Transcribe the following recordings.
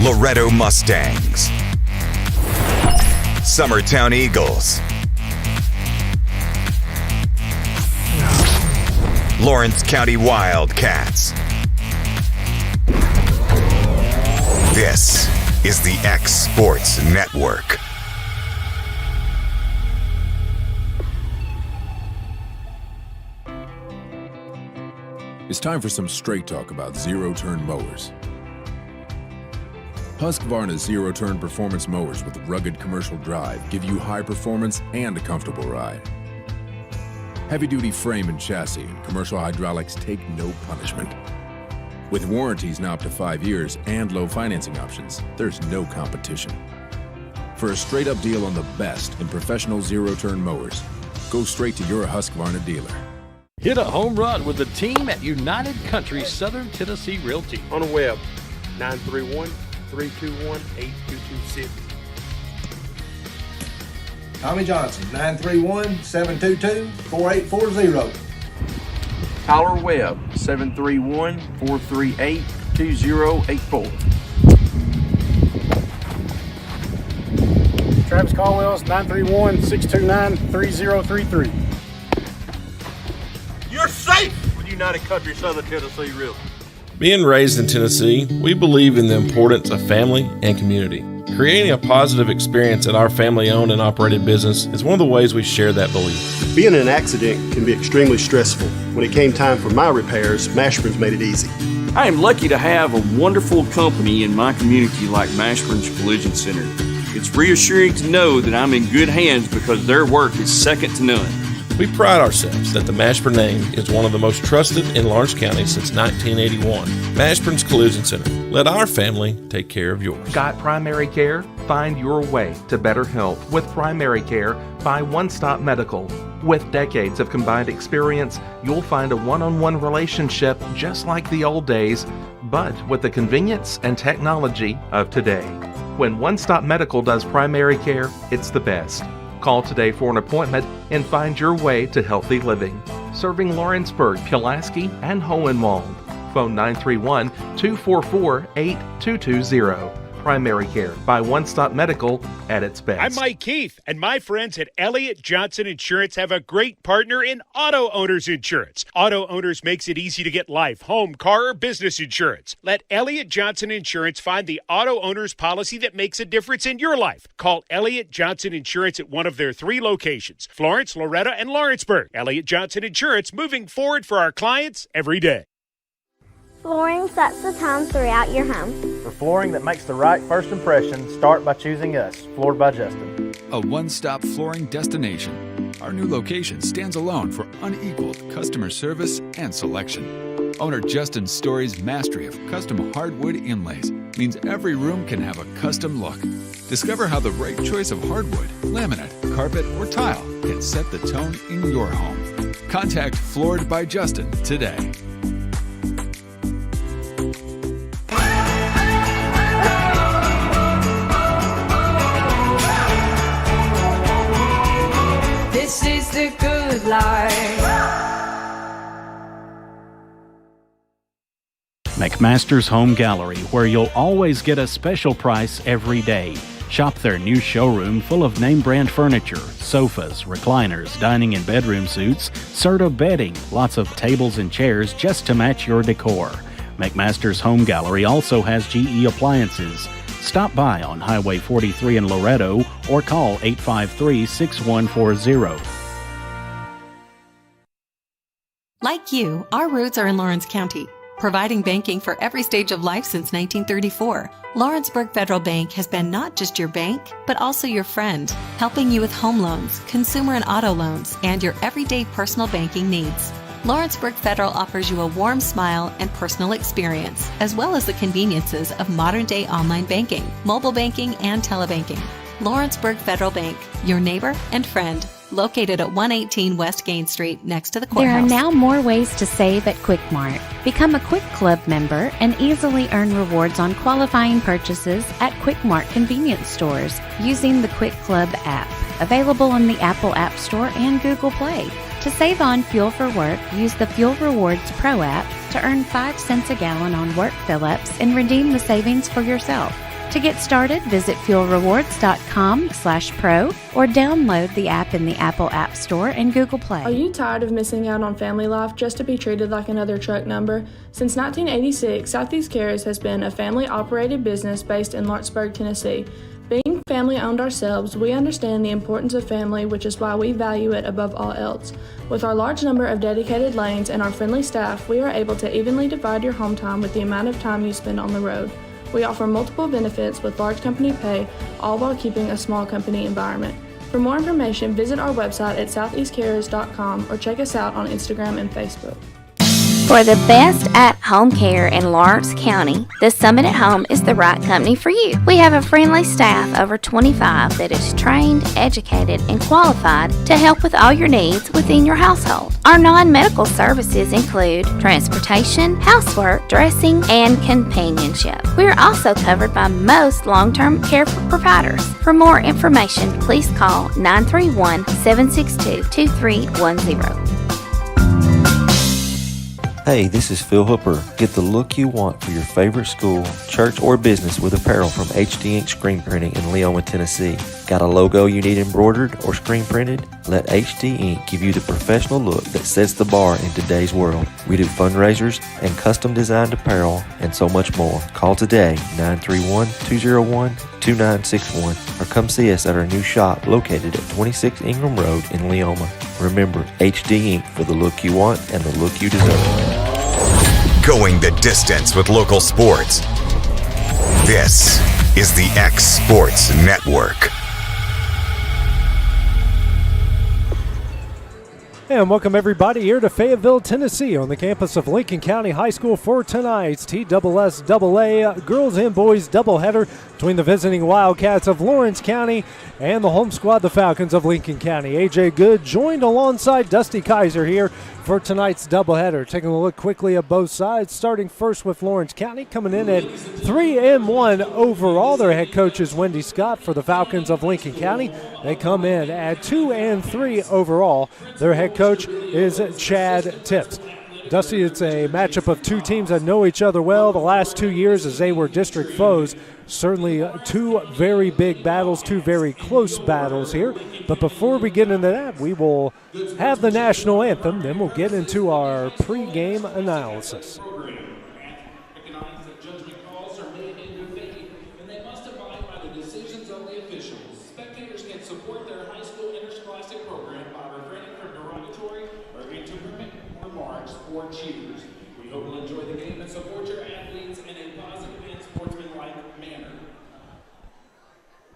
Loretto Mustangs, Summertown Eagles, Lawrence County Wildcats. This is the X Sports Network. It's time for some straight talk about zero-turn mowers. Husqvarna's zero-turn performance mowers with rugged commercial drive give you high performance and a comfortable ride. Heavy-duty frame and chassis and commercial hydraulics take no punishment. With warranties now up to 5 years and low financing options, there's no competition. For a straight-up deal on the best in professional zero-turn mowers, go straight to your Husqvarna dealer. Hit a home run with the team at United Country Southern Tennessee Realty. On the web, 931-321-8226. Tommy Johnson, 931-722-4840. Tyler Webb, 731-438-2084. Travis Caldwell's 931-629-3033. You're safe with United Country Southern Tennessee Realty. Being raised in Tennessee, we believe in the importance of family and community. Creating a positive experience at our family-owned and operated business is one of the ways we share that belief. Being in an accident can be extremely stressful. When it came time for my repairs, Mashburn's made it easy. I am lucky to have a wonderful company in my community like Mashburn's Collision Center. It's reassuring to know that I'm in good hands because their work is second to none. We pride ourselves that the Mashburn name is one of the most trusted in Lawrence County since 1981. Mashburn's Collision Center. Let our family take care of yours. Got primary care? Find your way to better health with primary care by One Stop Medical. With decades of combined experience, you'll find a one-on-one relationship just like the old days, but with the convenience and technology of today. When One Stop Medical does primary care, it's the best. Call today for an appointment and find your way to healthy living. Serving Lawrenceburg, Pulaski, and Hohenwald. Phone 931-244-8220. Primary care by One Stop Medical at its best. I'm Mike Keith, and my friends at Elliott Johnson Insurance have a great partner in Auto Owners Insurance. Auto Owners makes it easy to get life, home, car, or business insurance. Let Elliott Johnson Insurance find the Auto Owners policy that makes a difference in your life. Call Elliott Johnson Insurance at one of their 3 locations, Florence, Loretto, and Lawrenceburg. Elliott Johnson Insurance, moving forward for our clients every day. Flooring sets the tone throughout your home. For flooring that makes the right first impression, start by choosing us, Floored by Justin. A one-stop flooring destination. Our new location stands alone for unequaled customer service and selection. Owner Justin Story's mastery of custom hardwood inlays means every room can have a custom look. Discover how the right choice of hardwood, laminate, carpet, or tile can set the tone in your home. Contact Floored by Justin today. This is the good life. McMaster's Home Gallery, where you'll always get a special price every day. Shop their new showroom full of name brand furniture, sofas, recliners, dining and bedroom suites, Serta bedding, lots of tables and chairs just to match your decor. McMaster's Home Gallery also has GE appliances. Stop by on Highway 43 in Loretto or call 853-6140. Like you, our roots are in Lawrence County, providing banking for every stage of life since 1934. Lawrenceburg Federal Bank has been not just your bank, but also your friend, helping you with home loans, consumer and auto loans, and your everyday personal banking needs. Lawrenceburg Federal offers you a warm smile and personal experience, as well as the conveniences of modern-day online banking, mobile banking, and telebanking. Lawrenceburg Federal Bank, your neighbor and friend, located at 118 West Gain Street next to the courthouse. There are now more ways to save at Quick Mart. Become a Quick Club member and easily earn rewards on qualifying purchases at Quick Mart convenience stores using the Quick Club app, available on the Apple App Store and Google Play. To save on fuel for work, use the Fuel Rewards Pro app to earn 5 cents a gallon on work fill-ups and redeem the savings for yourself. To get started, visit fuelrewards.com/pro or download the app in the Apple App Store and Google Play. Are you tired of missing out on family life just to be treated like another truck number? Since 1986, Southeast Cares has been a family-operated business based in Lawrenceburg, Tennessee. Being family-owned ourselves, we understand the importance of family, which is why we value it above all else. With our large number of dedicated lanes and our friendly staff, we are able to evenly divide your home time with the amount of time you spend on the road. We offer multiple benefits with large company pay, all while keeping a small company environment. For more information, visit our website at southeastcares.com or check us out on Instagram and Facebook. For the best at-home care in Lawrence County, the Summit at Home is the right company for you. We have a friendly staff over 25 that is trained, educated, and qualified to help with all your needs within your household. Our non-medical services include transportation, housework, dressing, and companionship. We are also covered by most long-term care providers. For more information, please call 931-762-2310. Hey, this is Phil Hooper. Get the look you want for your favorite school, church, or business with apparel from HD Ink Screen Printing in Leoma, Tennessee. Got a logo you need embroidered or screen printed? Let HD Ink give you the professional look that sets the bar in today's world. We do fundraisers and custom designed apparel and so much more. Call today, 931-201-2961, or come see us at our new shop located at 26 Ingram Road in Leoma. Remember, HD Ink for the look you want and the look you deserve. Going the distance with local sports. This is the X Sports Network. And welcome everybody here to Fayetteville, Tennessee on the campus of Lincoln County High School for tonight's TSSAA Girls and Boys doubleheader between the visiting Wildcats of Lawrence County and the home squad, the Falcons of Lincoln County. AJ Good joined alongside Dusty Kaiser here for tonight's doubleheader. Taking a look quickly at both sides, starting first with Lawrence County, coming in at 3-1 overall. Their head coach is Wendy Scott for the Falcons of Lincoln County. They come in at 2-3 overall. Their head coach is Chad Tips. Dusty, it's a matchup of two teams that know each other well the last 2 years as they were district foes. Certainly two very big battles, two very close battles here. But before we get into that, we will have the national anthem, then we'll get into our pregame analysis.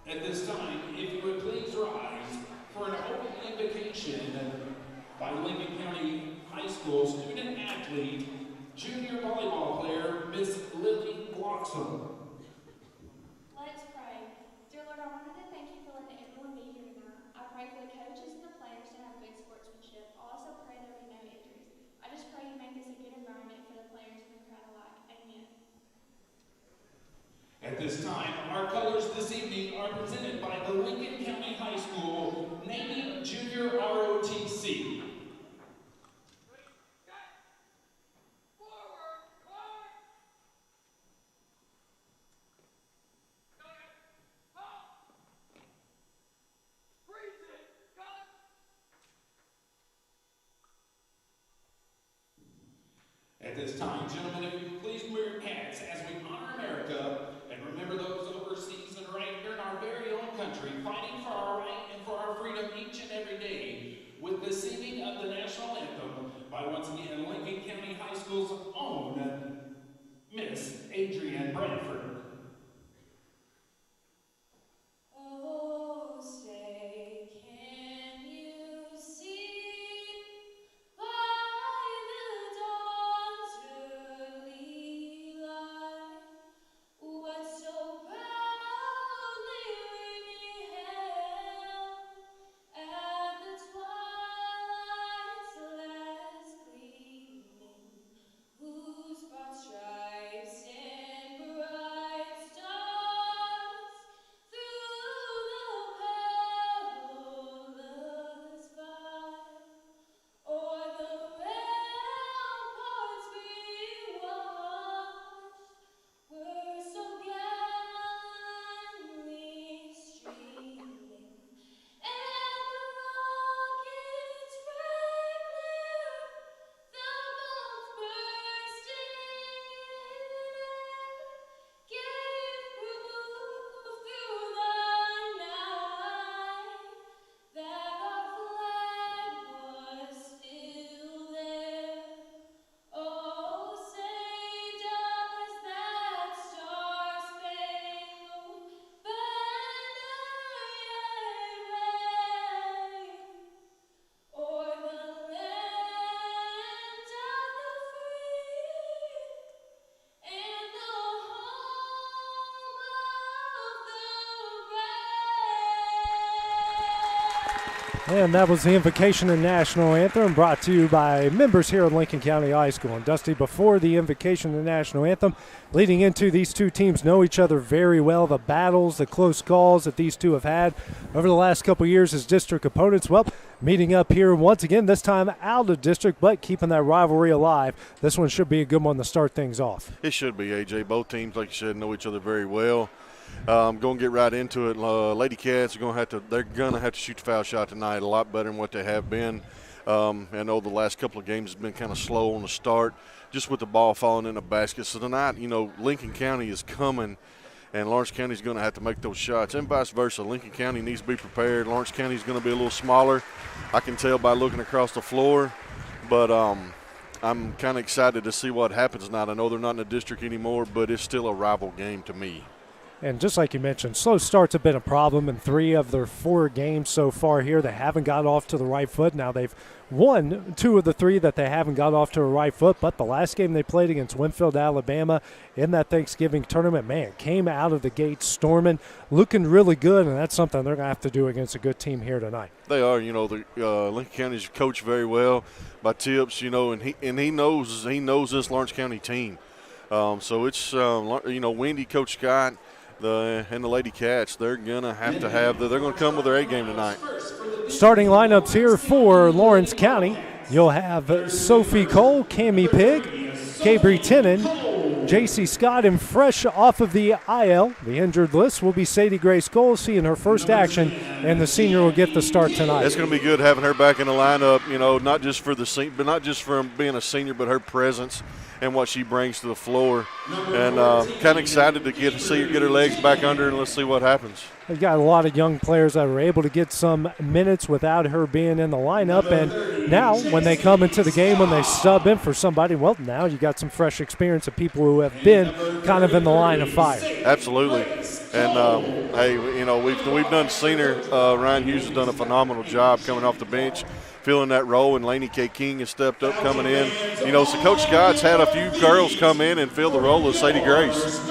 At this time, if you would please rise for an open invocation by Lincoln County High School student athlete, junior volleyball player, Miss Lily Bloxham. Let us pray. Dear Lord, I wanted to thank you for letting everyone be here tonight. I pray for the coaches and the players to have good sportsmanship. I also pray there be no injuries. I just pray you make this a good environment for the players and the crowd alike. Amen. At this time, our colors this evening are presented by the Lincoln County High School Navy Junior ROTC. At this time, gentlemen, if you please move your hats as we honor America and remember those overseas and right here in our very own country, fighting for our right and for our freedom each and every day with the singing of the national anthem by once again Lincoln County High School's own Miss Adrienne Bradford. Oh, say, can you see by the dawn's early light what so proudly we beheld at the twilight's last gleaming, whose broad stripes and bright And that was the Invocation and National Anthem brought to you by members here at Lincoln County High School. And Dusty, before the Invocation and National Anthem, leading into these two teams know each other very well. The battles, the close calls that these two have had over the last couple of years as district opponents. Well, meeting up here once again, this time out of district, but keeping that rivalry alive. This one should be a good one to start things off. It should be, AJ. Both teams, like you said, know each other very well. I'm going to get right into it. Lady Cats are going to have to shoot the foul shot tonight a lot better than what they have been. I know the last couple of games has been kind of slow on the start, just with the ball falling in the basket. So tonight, Lincoln County is coming, and Lawrence County is going to have to make those shots, and vice versa. Lincoln County needs to be prepared. Lawrence County is going to be a little smaller. I can tell by looking across the floor, but I'm kind of excited to see what happens tonight. I know they're not in the district anymore, but it's still a rival game to me. And just like you mentioned, slow starts have been a problem in 3 of their 4 games so far here. They haven't got off to the right foot. Now they've won 2 of the 3 that they haven't got off to the right foot, but the last game they played against Winfield, Alabama in that Thanksgiving tournament, man, came out of the gate storming, looking really good, and that's something they're going to have to do against a good team here tonight. They are. The Lincoln County's coached very well by Tips, and he knows this Lawrence County team. So it's, Wendy, Coach Scott, and the Lady Cats, they're going to come with their A game tonight. Starting lineups here for Lawrence County. You'll have Sophie Cole, Cammie Pigg, Cabry Tennant, J.C. Scott, and fresh off of the IL, the injured list, will be Sadie Grace Cole, seeing her first action, and the senior will get the start tonight. It's going to be good having her back in the lineup, not just for being a senior, but her presence and what she brings to the floor. And kind of excited to see her get her legs back under, and let's see what happens. They've got a lot of young players that were able to get some minutes without her being in the lineup. And now when they come into the game, when they sub in for somebody, well, now you got some fresh experience of people who have been kind of in the line of fire. Absolutely. And, we've done senior. Ryan Hughes has done a phenomenal job coming off the bench, filling that role, and Lainey K. King has stepped up coming in. So Coach Scott's had a few girls come in and fill the role of Sadie Grace.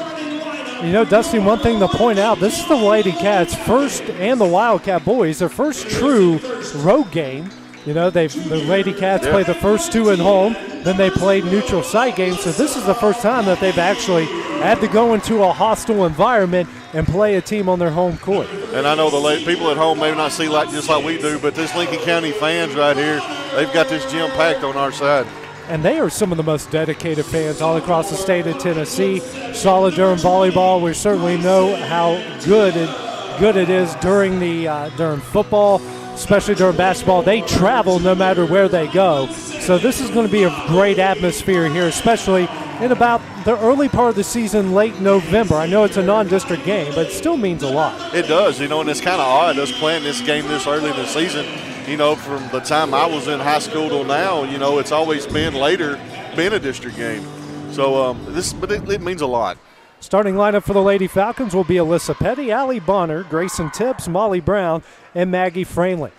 Dusty, one thing to point out, this is the Lady Cats' first, and the Wildcat boys, their first true road game. The Lady Cats played the first 2 at home, then they played neutral site games, so this is the first time that they've actually had to go into a hostile environment and play a team on their home court. And I know the people at home may not see just like we do, but this Lincoln County fans right here, they've got this gym packed on our side. And they are some of the most dedicated fans all across the state of Tennessee. Solid during volleyball. We certainly know how good it is during football, especially during basketball. They travel no matter where they go. So this is going to be a great atmosphere here, especially in about the early part of the season, late November. I know it's a non-district game, but it still means a lot. It does, and it's kind of odd us playing this game this early in the season. From the time I was in high school till now, it's always been later, been a district game. So but it means a lot. Starting lineup for the Lady Falcons will be Alyssa Petty, Allie Bonner, Grayson Tips, Molly Brown, and Maggie Franklin.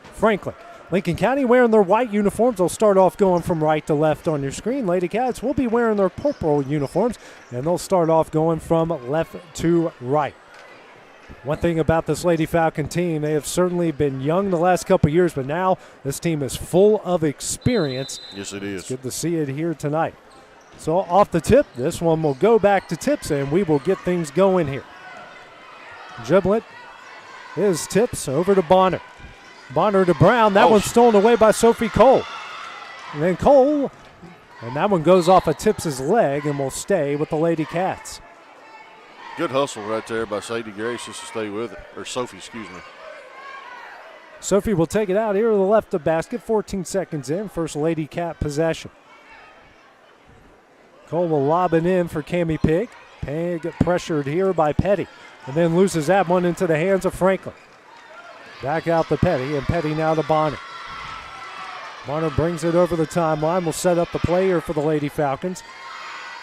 Lincoln County wearing their white uniforms. They'll start off going from right to left on your screen. Lady Cats will be wearing their purple uniforms, and they'll start off going from left to right. One thing about this Lady Falcon team, they have certainly been young the last couple of years, but now this team is full of experience. Yes, it is. It's good to see it here tonight. So off the tip, this one will go back to Tips, and we will get things going here. Dribbling is Tips over to Bonner. Bonner to Brown. That one's stolen away by Sophie Cole. And then Cole, and that one goes off of Tips' leg and will stay with the Lady Cats. Good hustle right there by Sadie Grace just to stay with it. Or Sophie, excuse me. Sophie will take it out here to the left of basket. 14 seconds in. First Lady Cat possession. Cole will lob it in for Cammie Pigg. Pigg pressured here by Petty. And then loses that one into the hands of Franklin. Back out to Petty, and Petty now to Bonner. Bonner brings it over the timeline. Will set up the play here for the Lady Falcons.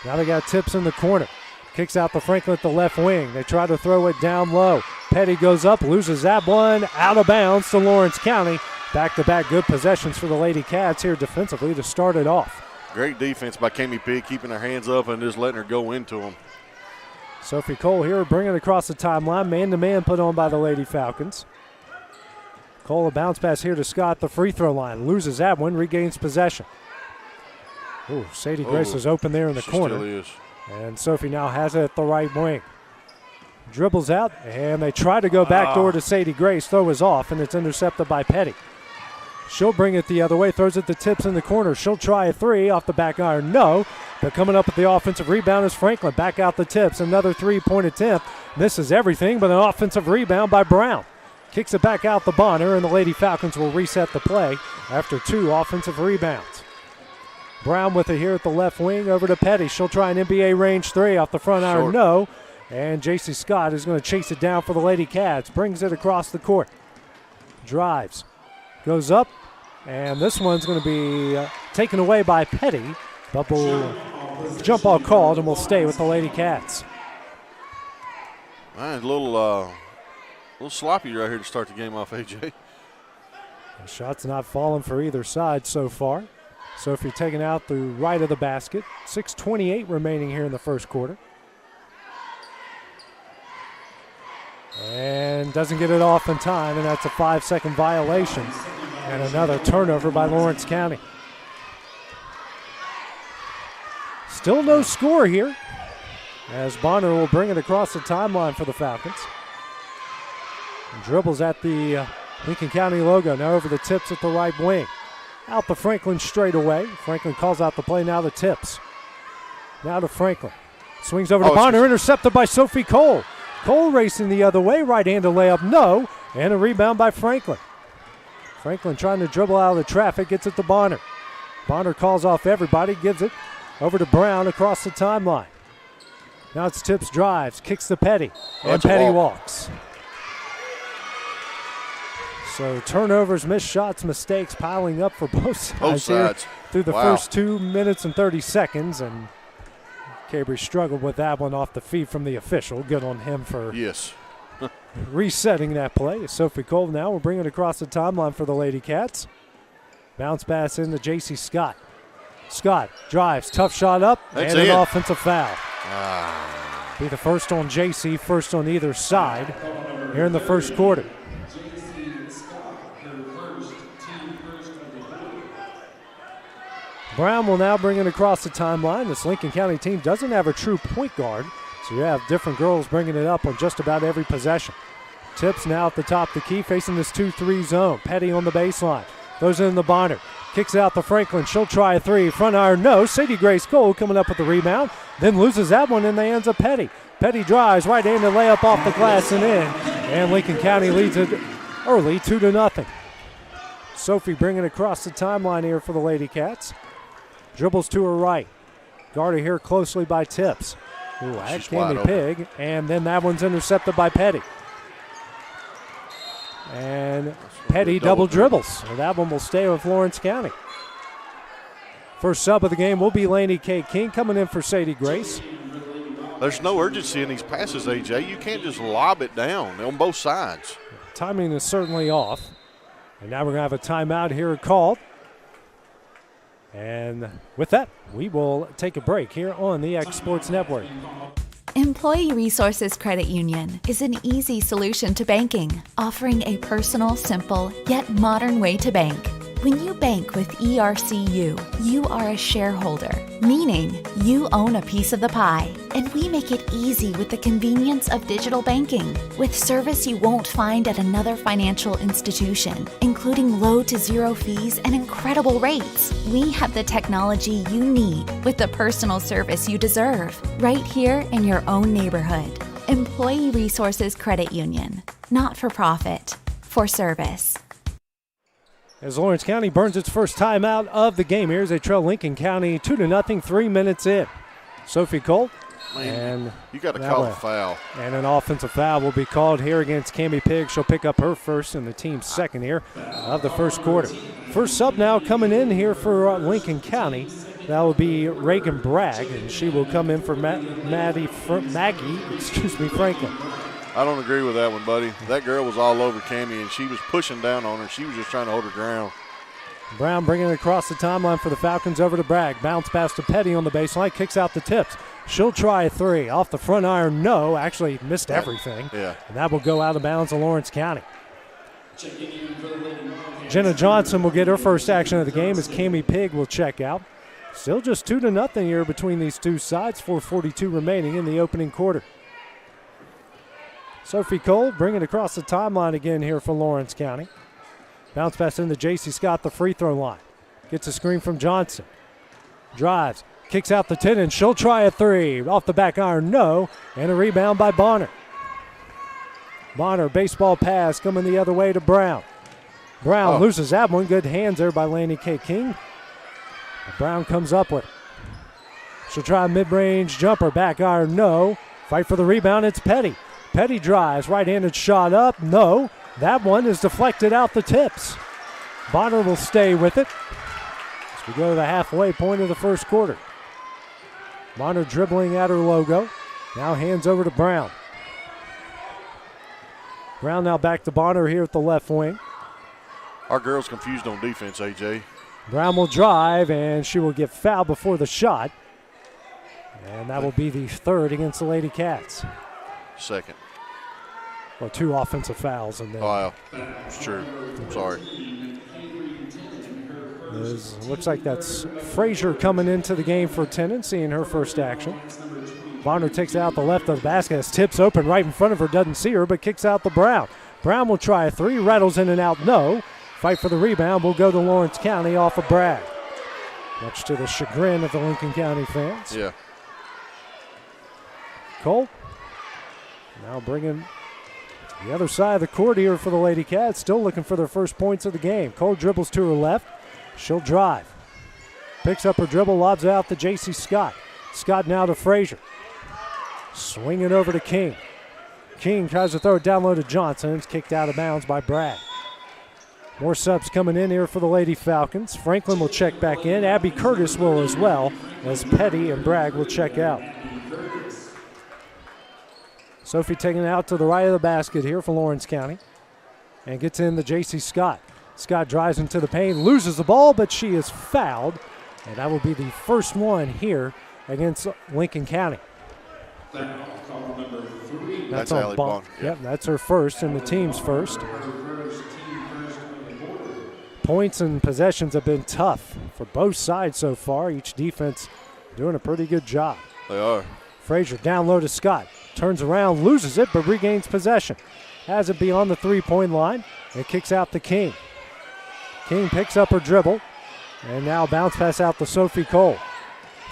Now they got Tips in the corner. Kicks out to Franklin at the left wing. They try to throw it down low. Petty goes up, loses that one, out of bounds to Lawrence County. Back-to-back good possessions for the Lady Cats here defensively to start it off. Great defense by Cammie Pigg, keeping her hands up and just letting her go into them. Sophie Cole here bringing it across the timeline. Man-to-man put on by the Lady Falcons. Cole, a bounce pass here to Scott, the free throw line. Loses that one, regains possession. Ooh, Sadie Grace is open there in the corner. Still is. And Sophie now has it at the right wing. Dribbles out, and they try to go backdoor to Sadie Grace. Throw is off, and it's intercepted by Petty. She'll bring it the other way, throws it to Tips in the corner. She'll try a three off the back iron. No, but coming up with the offensive rebound is Franklin. Back out the Tips. Another three-point attempt. Misses everything, but an offensive rebound by Brown. Kicks it back out the Bonner, and the Lady Falcons will reset the play after 2 offensive rebounds. Brown with it here at the left wing over to Petty. She'll try an NBA range three off the front iron. No. And J.C. Scott is going to chase it down for the Lady Cats. Brings it across the court. Drives. Goes up. And this one's going to be taken away by Petty. Double jump ball called, and will stay with the Lady Cats. Man, a little sloppy right here to start the game off, AJ. The shot's not falling for either side so far. Sophie taken out the right of the basket. 6:28 remaining here in the first quarter. And doesn't get it off in time, and that's a 5-second violation. And another turnover by Lawrence County. Still no score here, as Bonner will bring it across the timeline for the Falcons. And dribbles at the Lincoln County logo, now over the Tips at the right wing. Out to Franklin straight away. Franklin calls out the play, now to Tips. Now to Franklin. Swings over to Bonner, intercepted by Sophie Cole. Cole racing the other way, right-handed layup, no, and a rebound by Franklin. Franklin trying to dribble out of the traffic, gets it to Bonner. Bonner calls off everybody, gives it over to Brown across the timeline. Now it's Tips drives, kicks to Petty, and Petty walks. So turnovers, missed shots, mistakes piling up for both sides here through the first 2 minutes and 30 seconds, and Cabry struggled with that one off the feed from the official. Good on him for resetting that play. Sophie Cole now will bring it across the timeline for the Lady Cats. Bounce pass into J.C. Scott. Scott drives, tough shot up, and an offensive foul. Be the first on J.C., first on either side here in the first quarter. Brown will now bring it across the timeline. This Lincoln County team doesn't have a true point guard, so you have different girls bringing it up on just about every possession. Tips now at the top of the key, facing this 2-3 zone. Petty on the baseline. Throws it in the Bonner. Kicks out to Franklin. She'll try a three. Front iron, no. Sadie Grace Cole coming up with the rebound. Then loses that one in the hands of Petty. Petty drives, right-handed layup off the glass and in. And Lincoln County leads it early, 2-0. Sophie bringing it across the timeline here for the Lady Cats. Dribbles to her right. Guarded here closely by Tips. Ooh, that can be Pig. And then that one's intercepted by Petty. And Petty double dribbles. So that one will stay with Lawrence County. First sub of the game will be Laney K. King coming in for Sadie Grace. There's no urgency in these passes, AJ. You can't just lob it down on both sides. Timing is certainly off. And now we're going to have a timeout here called. And with that, we will take a break here on the X Sports Network. Employee Resources Credit Union is an easy solution to banking, offering a personal, simple, yet modern way to bank. When you bank with ERCU, you are a shareholder, meaning you own a piece of the pie. And we make it easy with the convenience of digital banking, with service you won't find at another financial institution, including low to zero fees and incredible rates. We have the technology you need with the personal service you deserve, right here in your own neighborhood. Employee Resources Credit Union, not for profit, for service. As Lawrence County burns its first timeout of the game here as they trail Lincoln County 2-0, 3 minutes in. Sophie Cole. And you got to call a foul. And an offensive foul will be called here against Cammie Pig. She'll pick up her first and the team's second here of the first quarter. First sub now coming in here for Lincoln County. That will be Reagan Bragg, and she will come in for Maggie Franklin. I don't agree with that one, buddy. That girl was all over Cammie, and she was pushing down on her. She was just trying to hold her ground. Brown bringing it across the timeline for the Falcons over to Bragg. Bounce pass to Petty on the baseline. Kicks out the Tips. She'll try a three. Off the front iron, no. Actually missed everything. Yeah. And that will go out of bounds to Lawrence County. Jenna Johnson will get her first action of the game as Cammie Pigg will check out. Still just 2-0 here between these two sides, 4:42 remaining in the opening quarter. Sophie Cole bringing it across the timeline again here for Lawrence County. Bounce pass into J.C. Scott, the free throw line. Gets a screen from Johnson. Drives, kicks out the 10, and she'll try a three. Off the back iron, no. And a rebound by Bonner. Bonner, baseball pass coming the other way to Brown. Brown loses that one. Good hands there by Laney K. King. Brown comes up with it. She'll try a mid-range jumper. Back iron, no. Fight for the rebound, it's Petty. Petty drives, right-handed shot up, no. That one is deflected out the tips. Bonner will stay with it as we go to the halfway point of the first quarter. Bonner dribbling at her logo. Now hands over to Brown. Brown now back to Bonner here at the left wing. Our girls confused on defense, AJ. Brown will drive, and she will get fouled before the shot. And that will be the third against the Lady Cats. Second. Well, 2 offensive fouls in there. Oh, yeah. It's true. I'm sorry. Looks like that's Frazier coming into the game for Tennant, seeing her first action. Bonner takes it out the left of the basket. As tips open right in front of her, doesn't see her, but kicks out the Brown. Brown will try a three, rattles in and out, no. Fight for the rebound will go to Lawrence County off of Bragg. Much to the chagrin of the Lincoln County fans. Yeah. Cole now bringing to the other side of the court here for the Lady Cats, still looking for their first points of the game. Cole dribbles to her left. She'll drive. Picks up her dribble, lobs it out to J.C. Scott. Scott now to Frazier. Swing it over to King. King tries to throw it down low to Johnson. It's kicked out of bounds by Bragg. More subs coming in here for the Lady Falcons. Franklin will check back in. Abby Curtis will as well, as Petty and Bragg will check out. Sophie taking it out to the right of the basket here for Lawrence County. And gets in to J.C. Scott. Scott drives into the paint, loses the ball, but she is fouled. And that will be the first one here against Lincoln County. That's Allie Bonner. Yep, that's her first and the team's first. Points and possessions have been tough for both sides so far. Each defense doing a pretty good job. They are. Frazier down low to Scott. Turns around, loses it, but regains possession. Has it beyond the three-point line. It kicks out to King. King picks up her dribble. And now bounce pass out to Sophie Cole.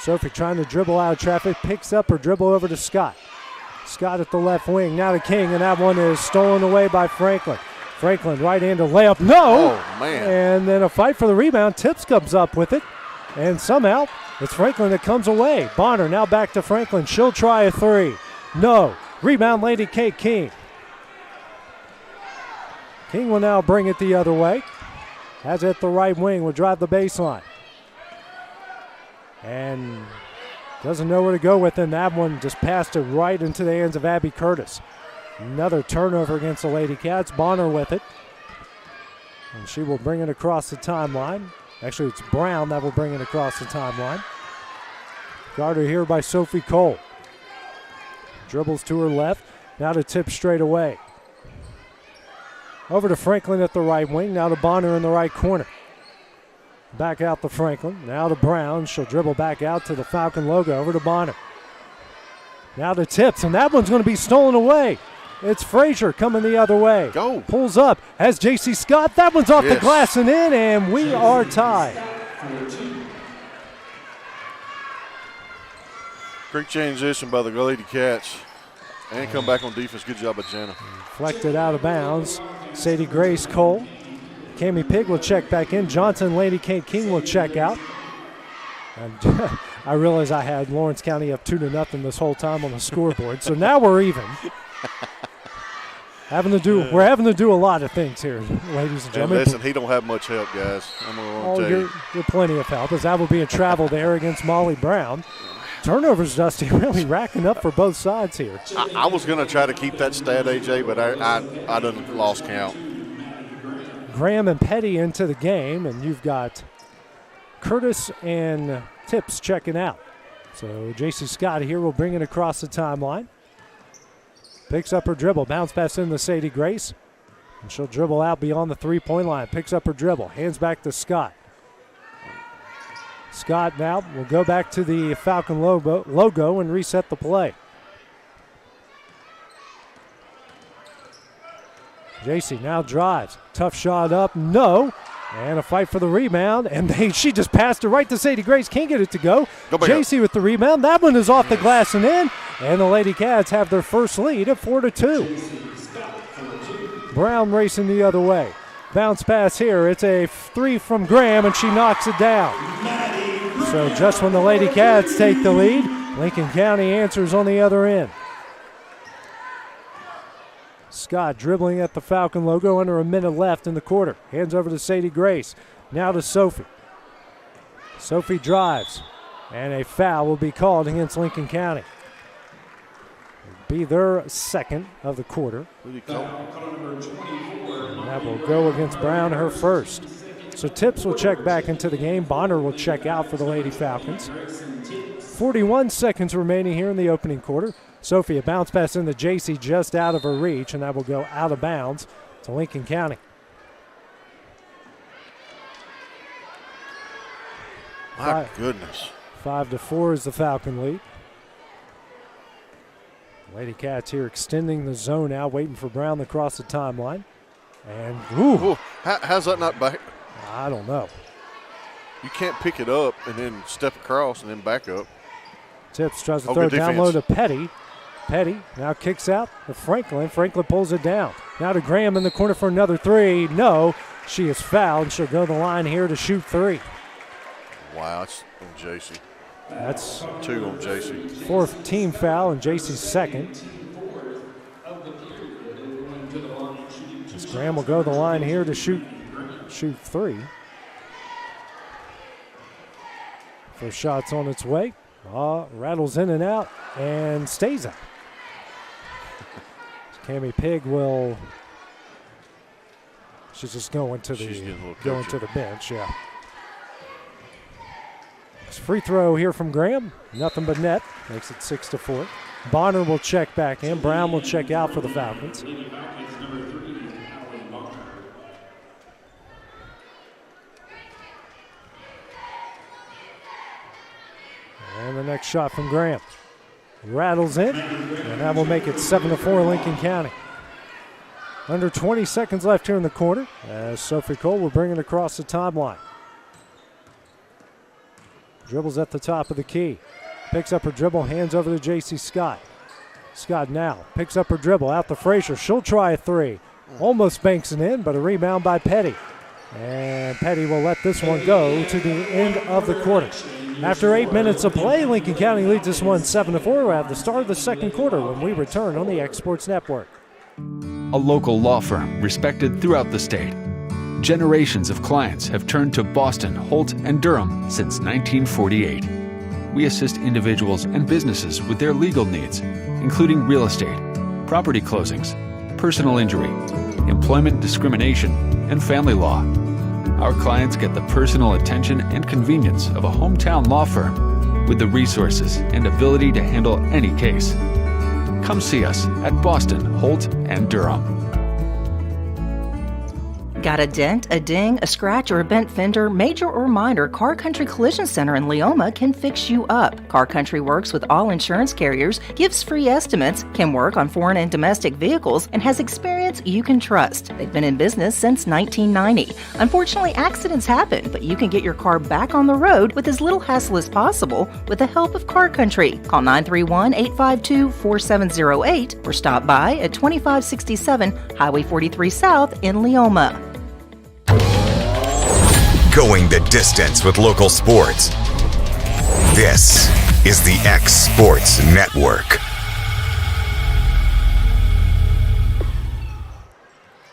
Sophie trying to dribble out of traffic. Picks up her dribble over to Scott. Scott at the left wing. Now to King, and that one is stolen away by Franklin. Franklin right-handed layup. No! Oh, man. And then a fight for the rebound. Tips comes up with it. And somehow it's Franklin that comes away. Bonner now back to Franklin. She'll try a three. No. Rebound Lady Kate King. King will now bring it the other way. Has it at the right wing. Will drive the baseline. And doesn't know where to go with it. And that one just passed it right into the hands of Abby Curtis. Another turnover against the Lady Cats. Bonner with it. And she will bring it across the timeline. Actually, it's Brown that will bring it across the timeline. Guarded here by Sophie Cole. Dribbles to her left. Now to tip straight away. Over to Franklin at the right wing. Now to Bonner in the right corner. Back out to Franklin. Now to Brown. She'll dribble back out to the Falcon logo. Over to Bonner. Now to Tips, and that one's going to be stolen away. It's Frazier coming the other way. Go. Pulls up. Has J.C. Scott. That one's off the glass and in, and we are tied. Great transition by the Lady Cats. And come back on defense. Good job by Jenna. Deflected out of bounds. Sadie Grace Cole. Cammie Pigg will check back in. Johnson, Lady Kate King will check out. And I realize I had Lawrence County up 2-0 this whole time on the scoreboard. So now we're even. We're having to do a lot of things here, ladies and gentlemen. Listen, he don't have much help, guys. I'm going to tell you. You're plenty of help, as that will be a travel there against Molly Brown. Turnovers, Dusty, really racking up for both sides here. I was going to try to keep that stat, AJ, but I done lost count. Graham and Petty into the game, and you've got Curtis and Tips checking out. So J.C. Scott here will bring it across the timeline. Picks up her dribble. Bounce pass in to Sadie Grace. And she'll dribble out beyond the three-point line. Picks up her dribble. Hands back to Scott. Scott now will go back to the Falcon logo and reset the play. JC now drives. Tough shot up. No. And a fight for the rebound. And she just passed it right to Sadie Grace. Can't get it to go. JC with the rebound. That one is off the glass and in. And the Lady Cats have their first lead at 4-2. Brown racing the other way. Bounce pass here. It's a three from Graham, and she knocks it down. So just when the Lady Cats take the lead, Lincoln County answers on the other end. Scott dribbling at the Falcon logo, under a minute left in the quarter. Hands over to Sadie Grace. Now to Sophie. Sophie drives, and a foul will be called against Lincoln County. It'll be their second of the quarter. And that will go against Brown, her first. So Tips will check back into the game. Bonner will check out for the Lady Falcons. 41 seconds remaining here in the opening quarter. Sophie, a bounce pass into JC just out of her reach, and that will go out of bounds to Lincoln County. My goodness. 5-4 is the Falcon lead. Lady Cats here extending the zone now, waiting for Brown to cross the timeline. And, ooh. How's that not back? I don't know. You can't pick it up and then step across and then back up. Tips tries to throw it down low to Petty. Petty now kicks out to Franklin. Franklin pulls it down. Now to Graham in the corner for another three. No, she is fouled. She'll go to the line here to shoot three. Wow, that's on JC. That's 2 on JC. Fourth team foul and JC's second. As Graham will go to the line here to shoot three. First shot's on its way. Rattles in and out and stays out. Cami Pig will. She's just going to the bench. Yeah. It's free throw here from Graham. Nothing but net. Makes it 6-4. Bonner will check back in. Brown will check out for the Falcons. And the next shot from Graham. Rattles in, and that will make it 7-4 Lincoln County. Under 20 seconds left here in the quarter, as Sophie Cole will bring it across the timeline. Dribbles at the top of the key. Picks up her dribble, hands over to JC Scott. Scott now picks up her dribble out to Frazier. She'll try a three. Almost banks it in, but a rebound by Petty. And Petty will let this one go to the end of the quarter. After 8 minutes of play, Lincoln County leads this one 7-4. We'll have the start of the second quarter when we return on the X Sports Network. A local law firm respected throughout the state. Generations of clients have turned to Boston, Holt, and Durham since 1948. We assist individuals and businesses with their legal needs, including real estate, property closings, personal injury, employment discrimination, and family law. Our clients get the personal attention and convenience of a hometown law firm with the resources and ability to handle any case. Come see us at Boston, Holt, and Durham. Got a dent, a ding, a scratch, or a bent fender? Major or minor, Car Country Collision Center in Leoma can fix you up. Car Country works with all insurance carriers, gives free estimates, can work on foreign and domestic vehicles, and has experience you can trust. They've been in business since 1990. Unfortunately, accidents happen, but you can get your car back on the road with as little hassle as possible with the help of Car Country. Call 931-852-4708 or stop by at 2567 Highway 43 South in Leoma. Going the distance with local sports. This is the X Sports Network.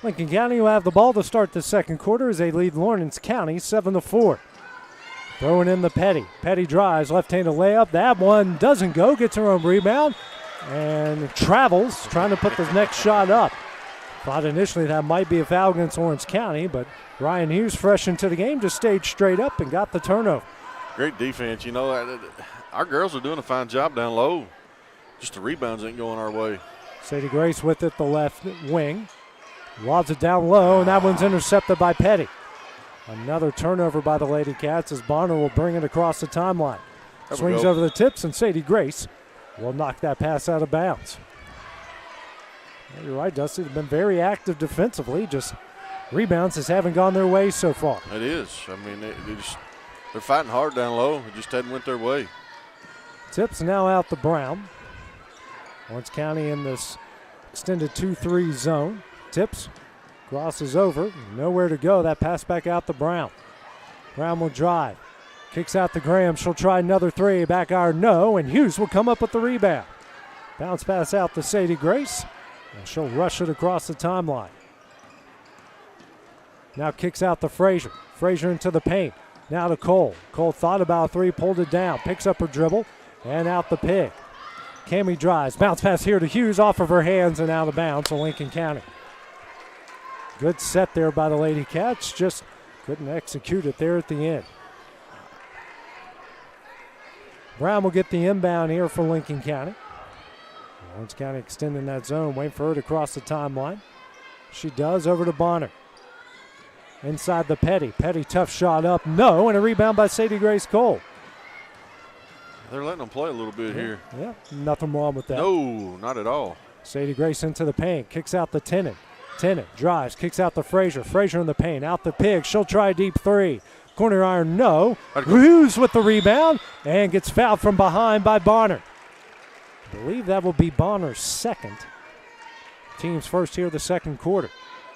Lincoln County will have the ball to start the second quarter as they lead Lawrence County 7-4. Throwing in the Petty. Petty drives, left-handed layup. That one doesn't go, gets her own rebound, and travels, trying to put the next shot up. Thought initially that might be a foul against Lawrence County, but Ryan Hughes, fresh into the game, just stayed straight up and got the turnover. Great defense. You know, our girls are doing a fine job down low. Just the rebounds ain't going our way. Sadie Grace with it, the left wing. Lobs it down low, and that one's intercepted by Petty. Another turnover by the Lady Cats as Bonner will bring it across the timeline. Swings over the tips, and Sadie Grace will knock that pass out of bounds. Yeah, you're right, Dusty. They've been very active defensively. Just rebounds just haven't gone their way so far. It is. I mean, they're fighting hard down low. It just hadn't went their way. Tips now out to Brown. Lawrence County in this extended 2-3 zone. Tips crosses over. Nowhere to go. That pass back out to Brown. Brown will drive. Kicks out to Graham. She'll try another three. Back iron, no. And Hughes will come up with the rebound. Bounce pass out to Sadie Grace. And she'll rush it across the timeline. Now kicks out to Frazier. Frazier into the paint. Now to Cole. Cole thought about a three, pulled it down. Picks up her dribble. And out the Pig. Cammie drives. Bounce pass here to Hughes off of her hands and out of bounds to Lincoln County. Good set there by the Lady Cats. Just couldn't execute it there at the end. Brown will get the inbound here for Lincoln County. Lawrence County extending that zone, waiting for her to cross the timeline. She does, over to Bonner. Inside the Petty. Petty, tough shot up, no, and a rebound by Sadie Grace Cole. They're letting them play a little bit here. Yeah, nothing wrong with that. No, not at all. Sadie Grace into the paint, kicks out the Tennant. Tennant drives, kicks out the Frazier. Frazier in the paint, out the Pig. She'll try a deep three. Corner iron, no. Hughes with the rebound and gets fouled from behind by Bonner. I believe that will be Bonner's second. Team's first here the second quarter.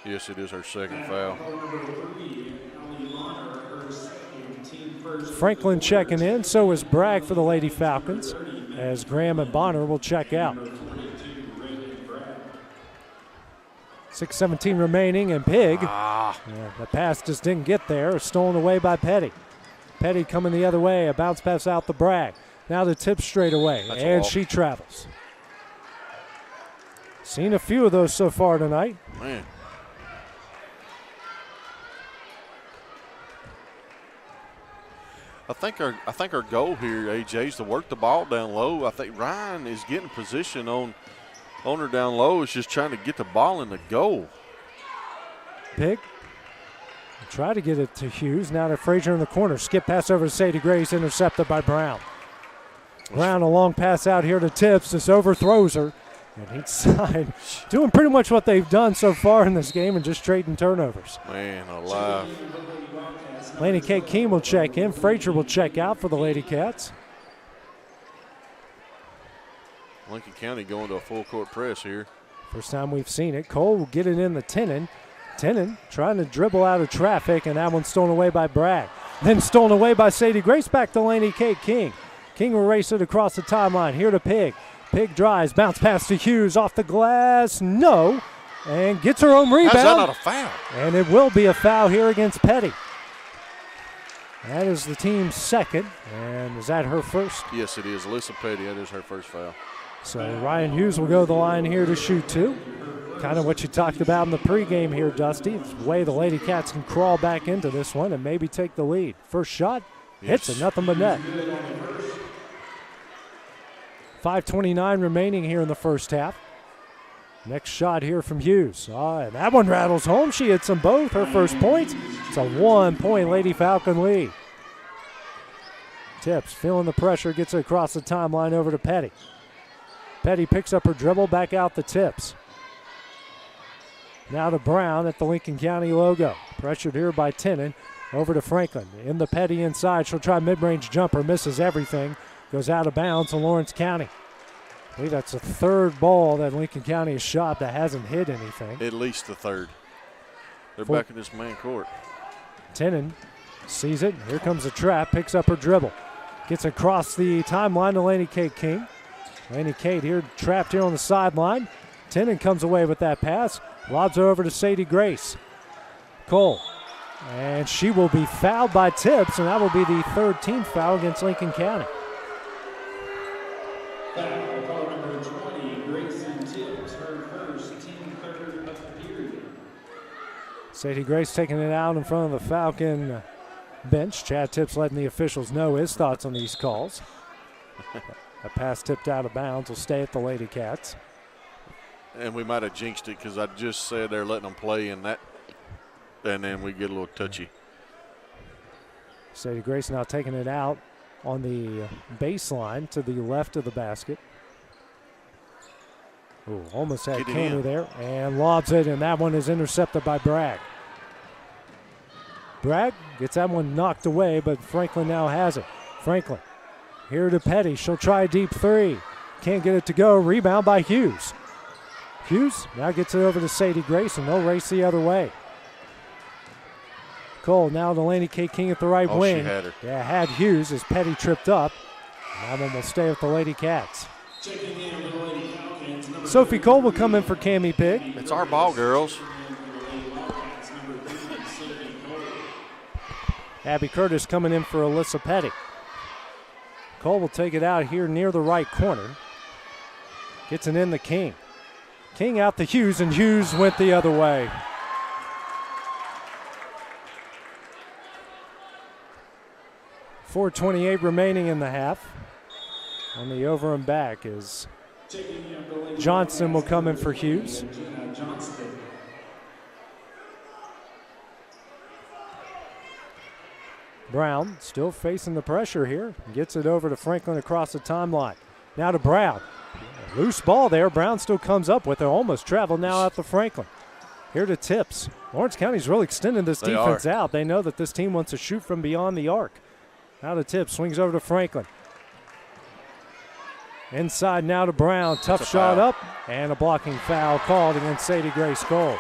Yes, it is her second foul. Franklin checking in, so is Bragg for the Lady Falcons, as Graham and Bonner will check out. 6:17 remaining, and Pig. Yeah, the pass just didn't get there. Stolen away by Petty. Petty coming the other way. A bounce pass out to Bragg. Now the tip straight away, and she travels. Seen a few of those so far tonight. Man. I think our goal here, AJ, is to work the ball down low. I think Ryan is getting position on her down low. Is just trying to get the ball in the goal. Pig. Try to get it to Hughes. Now to Frazier in the corner. Skip pass over to Sadie Grace, intercepted by Brown. Brown, a long pass out here to Tips. Just overthrows her. And each side doing pretty much what they've done so far in this game and just trading turnovers. Man alive. Laney Kate Keene will check in. Frazier will check out for the Lady Cats. Lincoln County going to a full court press here. First time we've seen it. Cole will get it in the Tennant. Tennant trying to dribble out of traffic, and that one's stolen away by Bragg. Then stolen away by Sadie Grace. Back to Laney Kate King. King will race it across the timeline. Here to Pig. Pig drives. Bounce pass to Hughes. Off the glass. No. And gets her own rebound. How's that not a foul? And it will be a foul here against Petty. That is the team's second. And is that her first? Yes, it is. Alyssa Petty, that is her first foul. So Ryan Hughes will go to the line here to shoot two. Kind of what you talked about in the pregame here, Dusty. It's the way the Lady Cats can crawl back into this one and maybe take the lead. First shot, hits it, nothing but net. 5:29 remaining here in the first half. Next shot here from Hughes. And that one rattles home. She hits them both. Her first points. It's a 1-point Lady Falcon lead. Tips, feeling the pressure, gets it across the timeline over to Petty. Petty picks up her dribble, back out the Tips. Now to Brown at the Lincoln County logo. Pressured here by Tennant. Over to Franklin. In the Petty inside. She'll try mid-range jumper. Misses everything. Goes out of bounds to Lawrence County. I believe that's the third ball that Lincoln County has shot that hasn't hit anything. At least the third. They're back in this main court. Tennant sees it. Here comes the trap. Picks up her dribble. Gets across the timeline to Laney Kate King. Laney Kate here trapped here on the sideline. Tennant comes away with that pass. Lobs her over to Sadie Grace. Cole. And she will be fouled by Tips, and that will be the third team foul against Lincoln County. Foul, call number 20, Grayson Tips, her first, team third of the period. Sadie Grace taking it out in front of the Falcon bench. Chad Tips letting the officials know his thoughts on these calls. A pass tipped out of bounds will stay at the Lady Cats. and we might have jinxed it because I just said they're letting them play and then we get a little touchy. Sadie Grace now taking it out on the baseline to the left of the basket. Ooh, almost had Caney there and lobs it, and that one is intercepted by Bragg. Bragg gets that one knocked away, but Franklin now has it. Franklin here to Petty. She'll try a deep three. Can't get it to go. Rebound by Hughes. Hughes now gets it over to Sadie Grace, and they'll race the other way. Cole now to Laney K. King at the right wing. She had her. Yeah, had Hughes as Petty tripped up. That one will stay with the Lady Cats. Sophie Cole will come in for Cammie Pigg. It's our ball, girls. Abby Curtis coming in for Alyssa Petty. Cole will take it out here near the right corner. Gets it in to King. King out to Hughes, and Hughes went the other way. .428 remaining in the half. On the over and back is Johnson will come in for Hughes. Brown still facing the pressure here. Gets it over to Franklin across the timeline. Now to Brown. Loose ball there. Brown still comes up with it. Almost traveled now out to Franklin. Here to Tips. Lawrence County's really extending this defense out. They know that this team wants to shoot from beyond the arc. Now to Tips. Swings over to Franklin. Inside now to Brown. Tough shot up. And a blocking foul called against Sadie Grace Cole.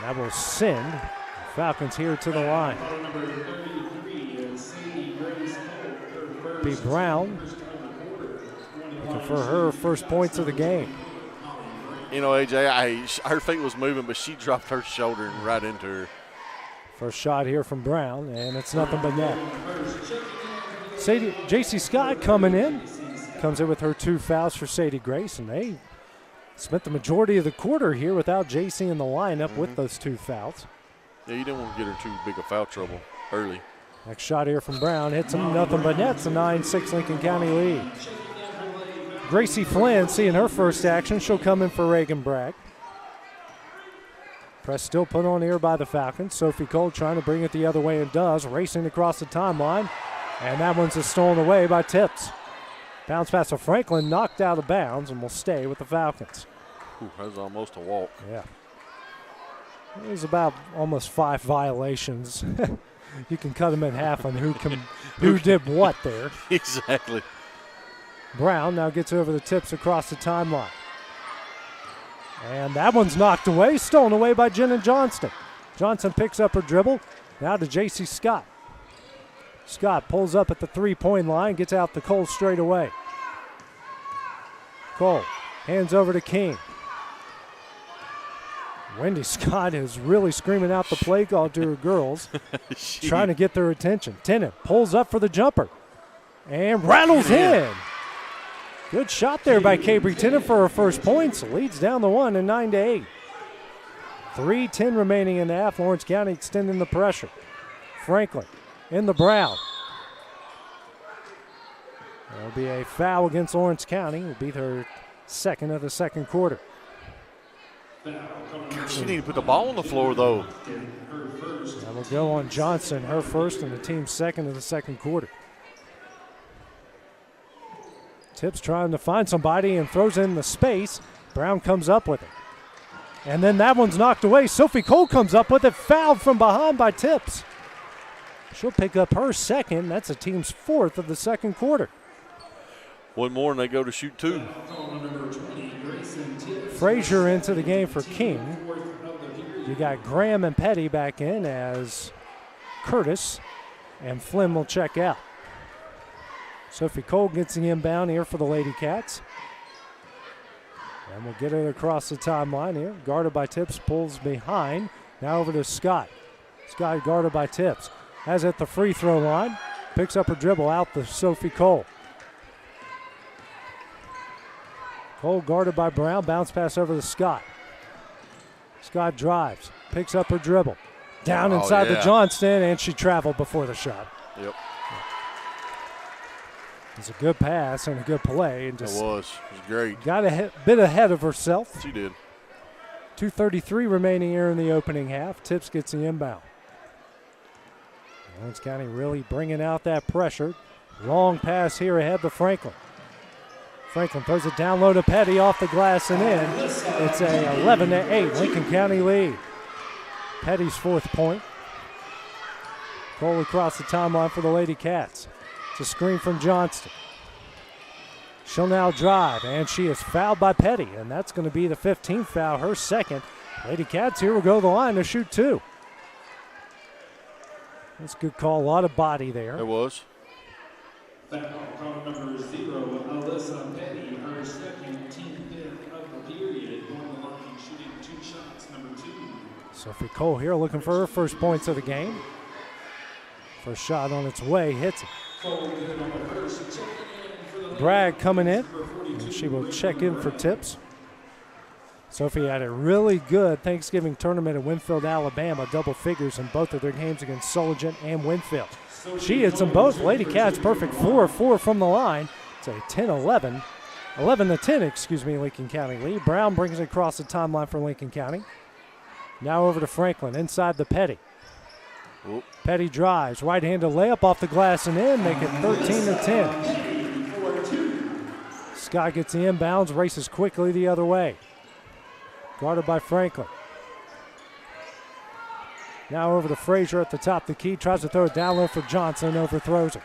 That will send the Falcons here to the line. B. Brown looking for her first points of the game. You know, AJ, her feet was moving, but she dropped her shoulder and right into her. First shot here from Brown, and it's nothing but net. J.C. Scott coming in. Comes in with her 2 fouls for Sadie Grace, and they spent the majority of the quarter here without J.C. in the lineup with those 2 fouls. Yeah, you didn't want to get her too big of foul trouble early. Next shot here from Brown hits him, nothing but net. It's a 9-6 Lincoln County lead. Gracie Flynn seeing her first action. She'll come in for Reagan Bragg. Press still put on here by the Falcons. Sophie Cole trying to bring it the other way and does. Racing across the timeline. And that one's just stolen away by Tips. Bounce pass to Franklin, knocked out of bounds, and will stay with the Falcons. Ooh, that was almost a walk. Yeah. It was about almost 5 violations. You can cut them in half on who did what there. Exactly. Brown now gets over the Tips across the timeline. And that one's knocked away, stolen away by Jenna Johnston. Johnson picks up her dribble. Now to J.C. Scott. Scott pulls up at the 3-point line, gets out to Cole straight away. Cole hands over to King. Wendy Scott is really screaming out the play call to her girls, trying to get their attention. Tennant pulls up for the jumper and rattles in. Good shot there by Cabry Tennant for her first points. Leads down the one and 9-8. 3:10 remaining in the half. Lawrence County extending the pressure. Franklin in the Brown. There'll be a foul against Lawrence County. Will be their second of the second quarter. She need to put the ball on the floor, though. That will go on Johnson, her first and the team's second of the second quarter. Tips trying to find somebody and throws in the space. Brown comes up with it. And then that one's knocked away. Sophie Cole comes up with it, fouled from behind by Tips. She'll pick up her second. That's the team's 4th of the second quarter. One more and they go to shoot 2. Frazier into the game for King. You got Graham and Petty back in as Curtis and Flynn will check out. Sophie Cole gets the inbound here for the Lady Cats. And we'll get it across the timeline here. Guarded by Tips, pulls behind. Now over to Scott. Scott guarded by Tips. Has at the free throw line. Picks up her dribble out to Sophie Cole. Cole guarded by Brown. Bounce pass over to Scott. Scott drives. Picks up her dribble. Down inside the Johnston, and she traveled before the shot. Yep. It's a good pass and a good play. And just It was great. Got a bit ahead of herself. She did. 2:33 remaining here in the opening half. Tips gets the inbound. Lawrence County really bringing out that pressure. Long pass here ahead to Franklin. Franklin throws it down low to Petty, off the glass and in. It's a 11-8 Lincoln County lead. Petty's 4th point. Cole across the timeline for the Lady Cats. It's a screen from Johnston. She'll now drive, and she is fouled by Petty, and that's going to be the 15th foul, her second. Lady Cats here will go to the line to shoot 2. That's a good call, a lot of body there. It was. Foul, call number 0, Alyssa Petty, her second, team 5th of the period, going to the line shooting 2 shots, number 2. Sophie Cole here looking for her first points of the game. First shot on its way, hits it. Bragg coming in, and she will check in for tips. Sophie had a really good Thanksgiving tournament in Winfield, Alabama, double figures in both of their games against Sologent and Winfield. She hits them both. Lady Cats perfect 4-4 from the line. It's a 11-10, Lincoln County lead. Brown brings it across the timeline for Lincoln County. Now over to Franklin, inside the Petty. Oop. Petty drives, right-handed layup off the glass and in, make it 13-10. Scott gets the inbounds, races quickly the other way. Guarded by Franklin. Now over to Frazier at the top of the key, tries to throw it down low for Johnson, overthrows it.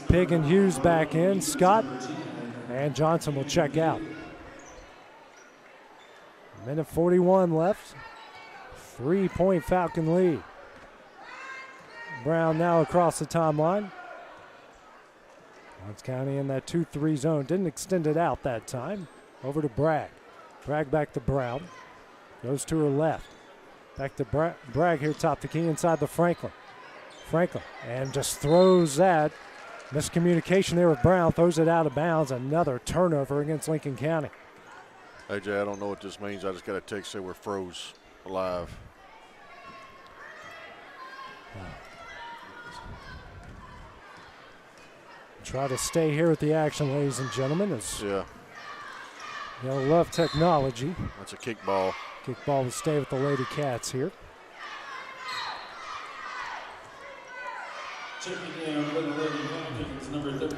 Pig and Hughes back in, Scott, and Johnson will check out. Minute 41 left. 3-point Falcon lead. Brown now across the timeline. Lawrence County in that 2-3 zone. Didn't extend it out that time. Over to Bragg. Bragg back to Brown. Goes to her left. Back to Bragg here top the key inside the Franklin. Franklin and just throws that. Miscommunication there with Brown. Throws it out of bounds. Another turnover against Lincoln County. AJ, I don't know what this means. I just got a text say we're froze alive. Try to stay here with the action, ladies and gentlemen. Yeah. You love technology. That's a kickball. Kickball will stay with the Lady Cats here. Checking in for the Lady Falcons, number 33,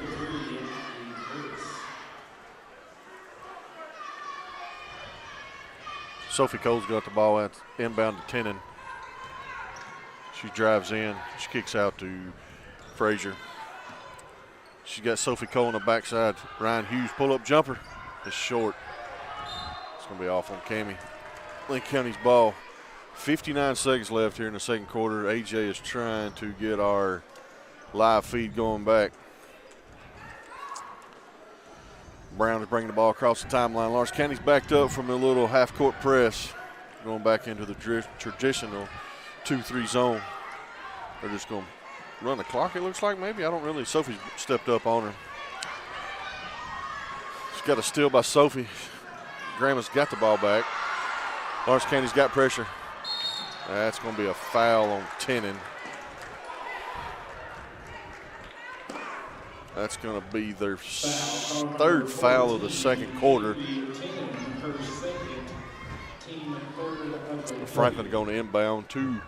Sophie Cole's got the ball at inbound to Tenen. She drives in. She kicks out to Frazier. She's got Sophie Cole on the backside. Ryan Hughes pull-up jumper. It's short. It's going to be off on Cammie. Lincoln County's ball. 59 seconds left here in the second quarter. AJ is trying to get our live feed going back. Brown is bringing the ball across the timeline. Lawrence County's backed up from a little half-court press, going back into the traditional 2-3 zone. They're just going to run the clock, it looks like, maybe. I don't really. Sophie's stepped up on her. She's got a steal by Sophie. Grandma's got the ball back. Lawrence County's got pressure. That's going to be a foul on Tenen. That's going to be their third foul of the second quarter. Franklin going to inbound two.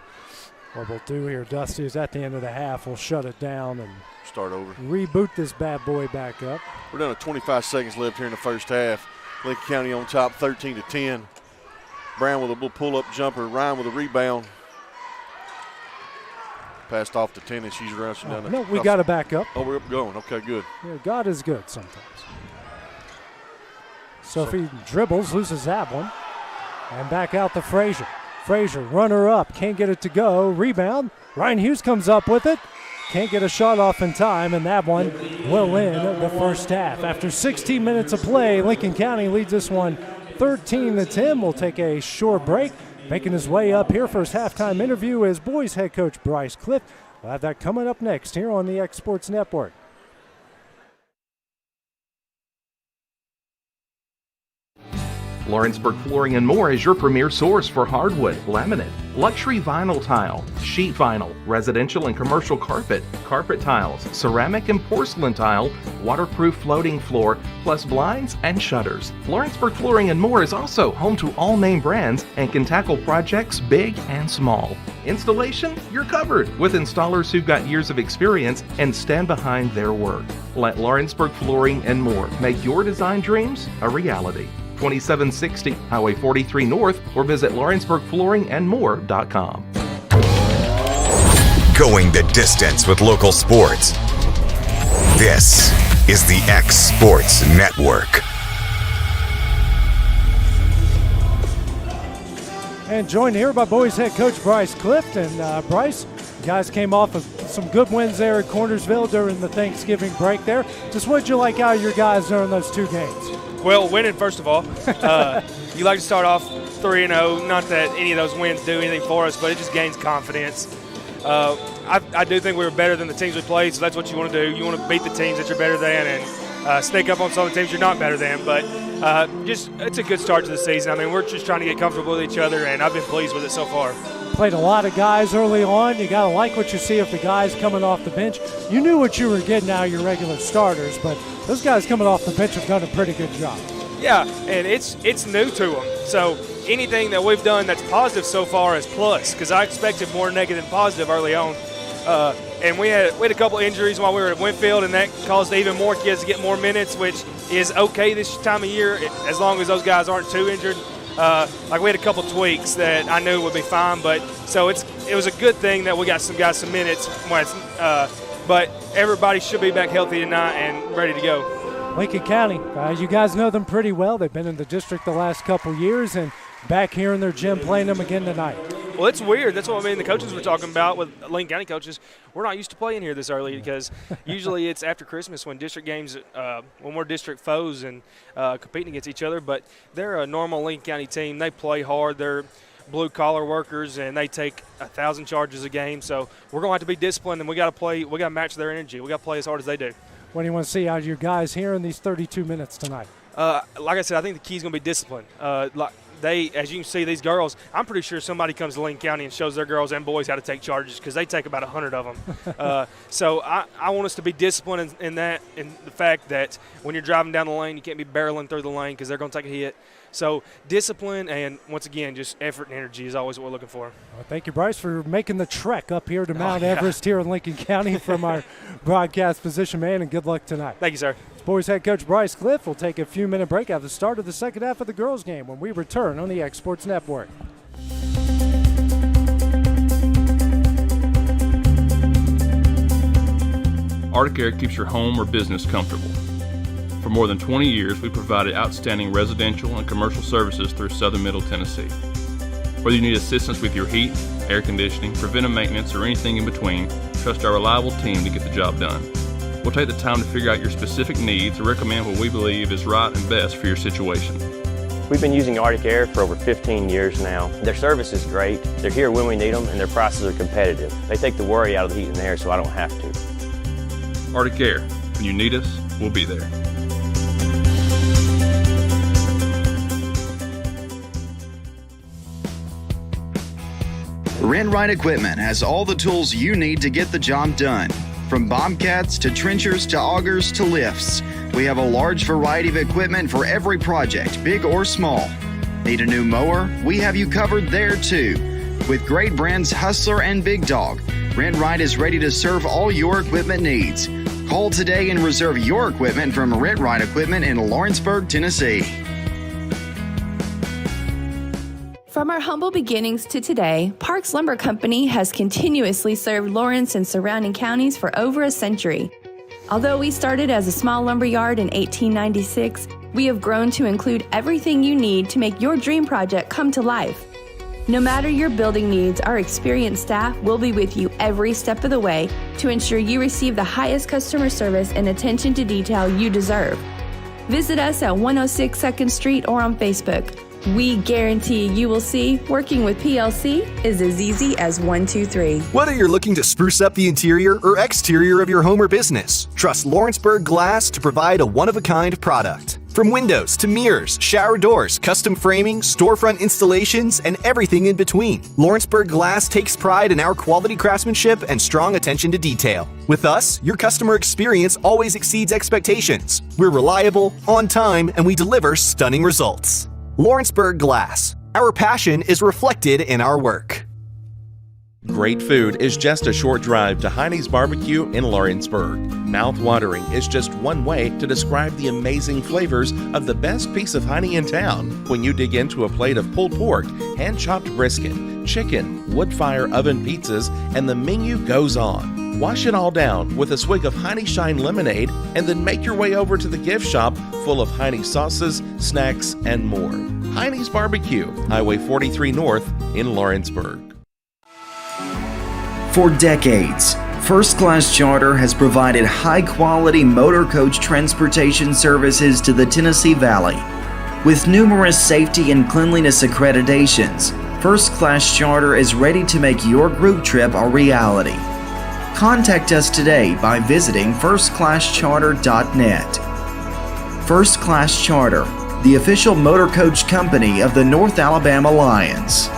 What we'll do here, Dusty, is at the end of the half, we'll shut it down and start over. Reboot this bad boy back up. We're down to 25 seconds left here in the first half. Lincoln County on top, 13-10. Brown with a little pull-up jumper. Ryan with a rebound. Passed off to Tenen. She's rushing down the. No, we got to back up. Oh, we're up going. Okay, good. Yeah, God is good sometimes. Sophie dribbles, loses that one. And back out to Frazier. Frazier, runner up, can't get it to go. Rebound. Ryan Hughes comes up with it. Can't get a shot off in time, and that one will end the first half. After 16 minutes of play, Lincoln County leads this one 13-10. We'll take a short break. Making his way up here for his halftime interview is boys head coach Bryce Cliff. We'll have that coming up next here on the X Sports Network. Lawrenceburg Flooring and More is your premier source for hardwood, laminate, luxury vinyl tile, sheet vinyl, residential and commercial carpet, carpet tiles, ceramic and porcelain tile, waterproof floating floor, plus blinds and shutters. Lawrenceburg Flooring and More is also home to all name brands and can tackle projects big and small. Installation? You're covered with installers who've got years of experience and stand behind their work. Let Lawrenceburg Flooring and More make your design dreams a reality. 2760 Highway 43 North, or visit LawrenceburgFlooringandMore.com. Going the distance with local sports. This is the X Sports Network. And joined here by boys head coach Bryce Clifton. Bryce, you guys came off of some good wins there at Cornersville during the Thanksgiving break there. Just what did you like out of your guys during those two games? Well, winning, first of all. You like to start off 3-0. Not that any of those wins do anything for us, but it just gains confidence. I do think we were better than the teams we played, so that's what you want to do. You want to beat the teams that you're better than and sneak up on some of the teams you're not better than. But it's a good start to the season. I mean, we're just trying to get comfortable with each other, and I've been pleased with it so far. Played a lot of guys early on. You got to like what you see of the guys coming off the bench. You knew what you were getting out of your regular starters, but those guys coming off the bench have done a pretty good job. Yeah, and it's new to them. So anything that we've done that's positive so far is plus, because I expected more negative than positive early on. And we had a couple injuries while we were at Winfield, and that caused even more kids to get more minutes, which is okay this time of year as long as those guys aren't too injured. Like we had a couple tweaks that I knew would be fine, but so it was a good thing that we got some guys some minutes. But everybody should be back healthy tonight and ready to go. Lincoln County, you guys know them pretty well. They've been in the district the last couple years and back here in their gym playing them again tonight. Well, it's weird. That's what the coaches were talking about with Lincoln County coaches. We're not used to playing here this early because usually it's after Christmas when district games, when we're district foes and competing against each other. But they're a normal Lincoln County team. They play hard. They're blue-collar workers, and they take 1,000 charges a game. So we're going to have to be disciplined, and we got to play. We got to match their energy. We got to play as hard as they do. What do you want to see out of your guys here in these 32 minutes tonight? Like I said, I think the key is going to be discipline. As you can see, these girls, I'm pretty sure somebody comes to Lincoln County and shows their girls and boys how to take charges because they take about 100 of them. So I want us to be disciplined in the fact that when you're driving down the lane, you can't be barreling through the lane because they're going to take a hit. So discipline and, once again, just effort and energy is always what we're looking for. Well, thank you, Bryce, for making the trek up here to Mount Everest here in Lincoln County from our broadcast position, man, and good luck tonight. Thank you, sir. It's boys head coach Bryce Cliff. We'll take a few-minute break at the start of the second half of the girls' game when we return on the X Sports Network. Arctic Air keeps your home or business comfortable. For more than 20 years, we provided outstanding residential and commercial services through Southern Middle Tennessee. Whether you need assistance with your heat, air conditioning, preventive maintenance, or anything in between, trust our reliable team to get the job done. We'll take the time to figure out your specific needs and recommend what we believe is right and best for your situation. We've been using Arctic Air for over 15 years now. Their service is great, they're here when we need them, and their prices are competitive. They take the worry out of the heat and air so I don't have to. Arctic Air, when you need us, we'll be there. Rent-Right Equipment has all the tools you need to get the job done. From bobcats to trenchers to augers to lifts, we have a large variety of equipment for every project, big or small. Need a new mower? We have you covered there too. With great brands Hustler and Big Dog, Rent-Right is ready to serve all your equipment needs. Call today and reserve your equipment from Rent-Right Equipment in Lawrenceburg, Tennessee. From our humble beginnings to today, Parks Lumber Company has continuously served Lawrence and surrounding counties for over a century. Although we started as a small lumber yard in 1896, we have grown to include everything you need to make your dream project come to life. No matter your building needs, our experienced staff will be with you every step of the way to ensure you receive the highest customer service and attention to detail you deserve. Visit us at 106 2nd Street or on Facebook. We guarantee you will see working with PLC is as easy as 1, 2, 3. Whether you're looking to spruce up the interior or exterior of your home or business, trust Lawrenceburg Glass to provide a one-of-a-kind product. From windows to mirrors, shower doors, custom framing, storefront installations, and everything in between, Lawrenceburg Glass takes pride in our quality craftsmanship and strong attention to detail. With us, your customer experience always exceeds expectations. We're reliable, on time, and we deliver stunning results. Lawrenceburg Glass. Our passion is reflected in our work. Great food is just a short drive to Heine's Barbecue in Lawrenceburg. Mouth-watering is just one way to describe the amazing flavors of the best piece of Heine in town when you dig into a plate of pulled pork, hand-chopped brisket, chicken, wood-fire oven pizzas, and the menu goes on. Wash it all down with a swig of Heine Shine lemonade and then make your way over to the gift shop full of Heine sauces, snacks, and more. Heine's Barbecue, Highway 43 North in Lawrenceburg. For decades, First Class Charter has provided high-quality motor coach transportation services to the Tennessee Valley. With numerous safety and cleanliness accreditations, First Class Charter is ready to make your group trip a reality. Contact us today by visiting firstclasscharter.net. First Class Charter, the official motor coach company of the North Alabama Lions.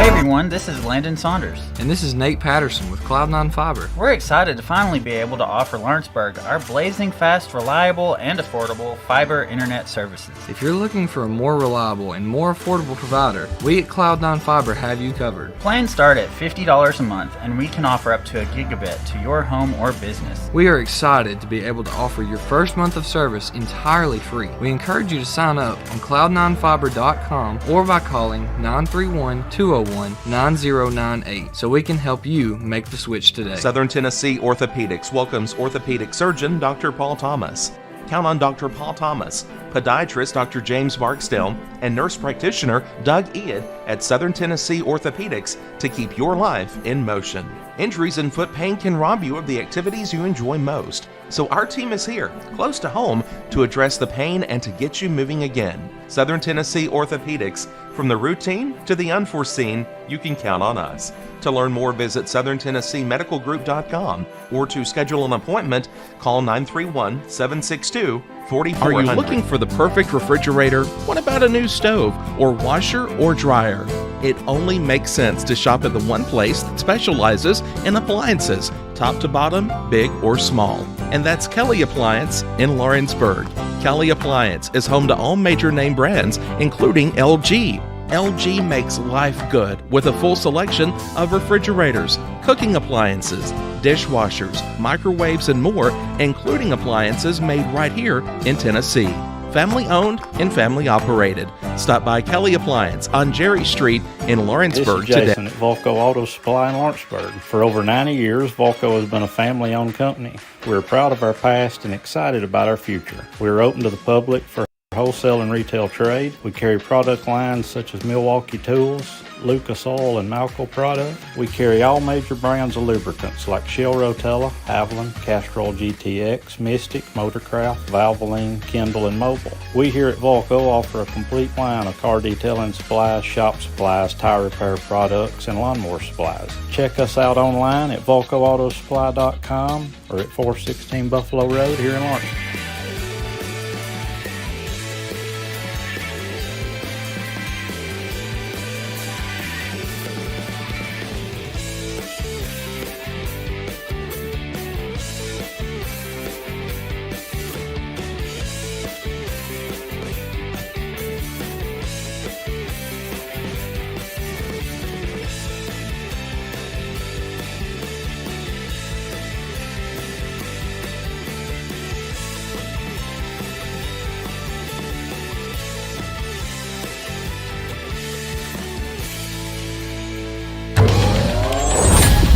Hey everyone, this is Landon Saunders. And this is Nate Patterson with Cloud9 Fiber. We're excited to finally be able to offer Lawrenceburg our blazing fast, reliable, and affordable fiber internet services. If you're looking for a more reliable and more affordable provider, we at Cloud9 Fiber have you covered. Plans start at $50 a month, and we can offer up to a gigabit to your home or business. We are excited to be able to offer your first month of service entirely free. We encourage you to sign up on cloud9fiber.com or by calling 931-201-9098 so we can help you make the switch today. Southern Tennessee Orthopedics welcomes orthopedic surgeon Dr. Paul Thomas. Count on Dr. Paul Thomas, podiatrist Dr. James Barksdale, and nurse practitioner Doug Ead at Southern Tennessee Orthopedics to keep your life in motion. Injuries and foot pain can rob you of the activities you enjoy most. So our team is here, close to home, to address the pain and to get you moving again. Southern Tennessee Orthopedics. From the routine to the unforeseen, you can count on us. To learn more, visit SouthernTennesseeMedicalGroup.com or to schedule an appointment, call 931-762-4400. Are you looking for the perfect refrigerator? What about a new stove or washer or dryer? It only makes sense to shop at the one place that specializes in appliances, top to bottom, big or small. And that's Kelly Appliance in Lawrenceburg. Kelly Appliance is home to all major name brands, including LG. LG makes life good with a full selection of refrigerators, cooking appliances, dishwashers, microwaves, and more, including appliances made right here in Tennessee. Family owned and family operated. Stop by Kelly Appliance on Jerry Street in Lawrenceburg today. This is Jason at Volco Auto Supply in Lawrenceburg. For over 90 years, Volco has been a family-owned company. We're proud of our past and excited about our future. We're open to the public for wholesale and retail trade. We carry product lines such as Milwaukee Tools, Lucas Oil, and Malco product. We carry all major brands of lubricants like Shell Rotella, Avalon, Castrol GTX, Mystic, Motorcraft, Valvoline, Kindle, and Mobil. We here at Volco offer a complete line of car detailing supplies, shop supplies, tire repair products, and lawnmower supplies. Check us out online at VolcoAutosupply.com or at 416 Buffalo Road here in Lawrence.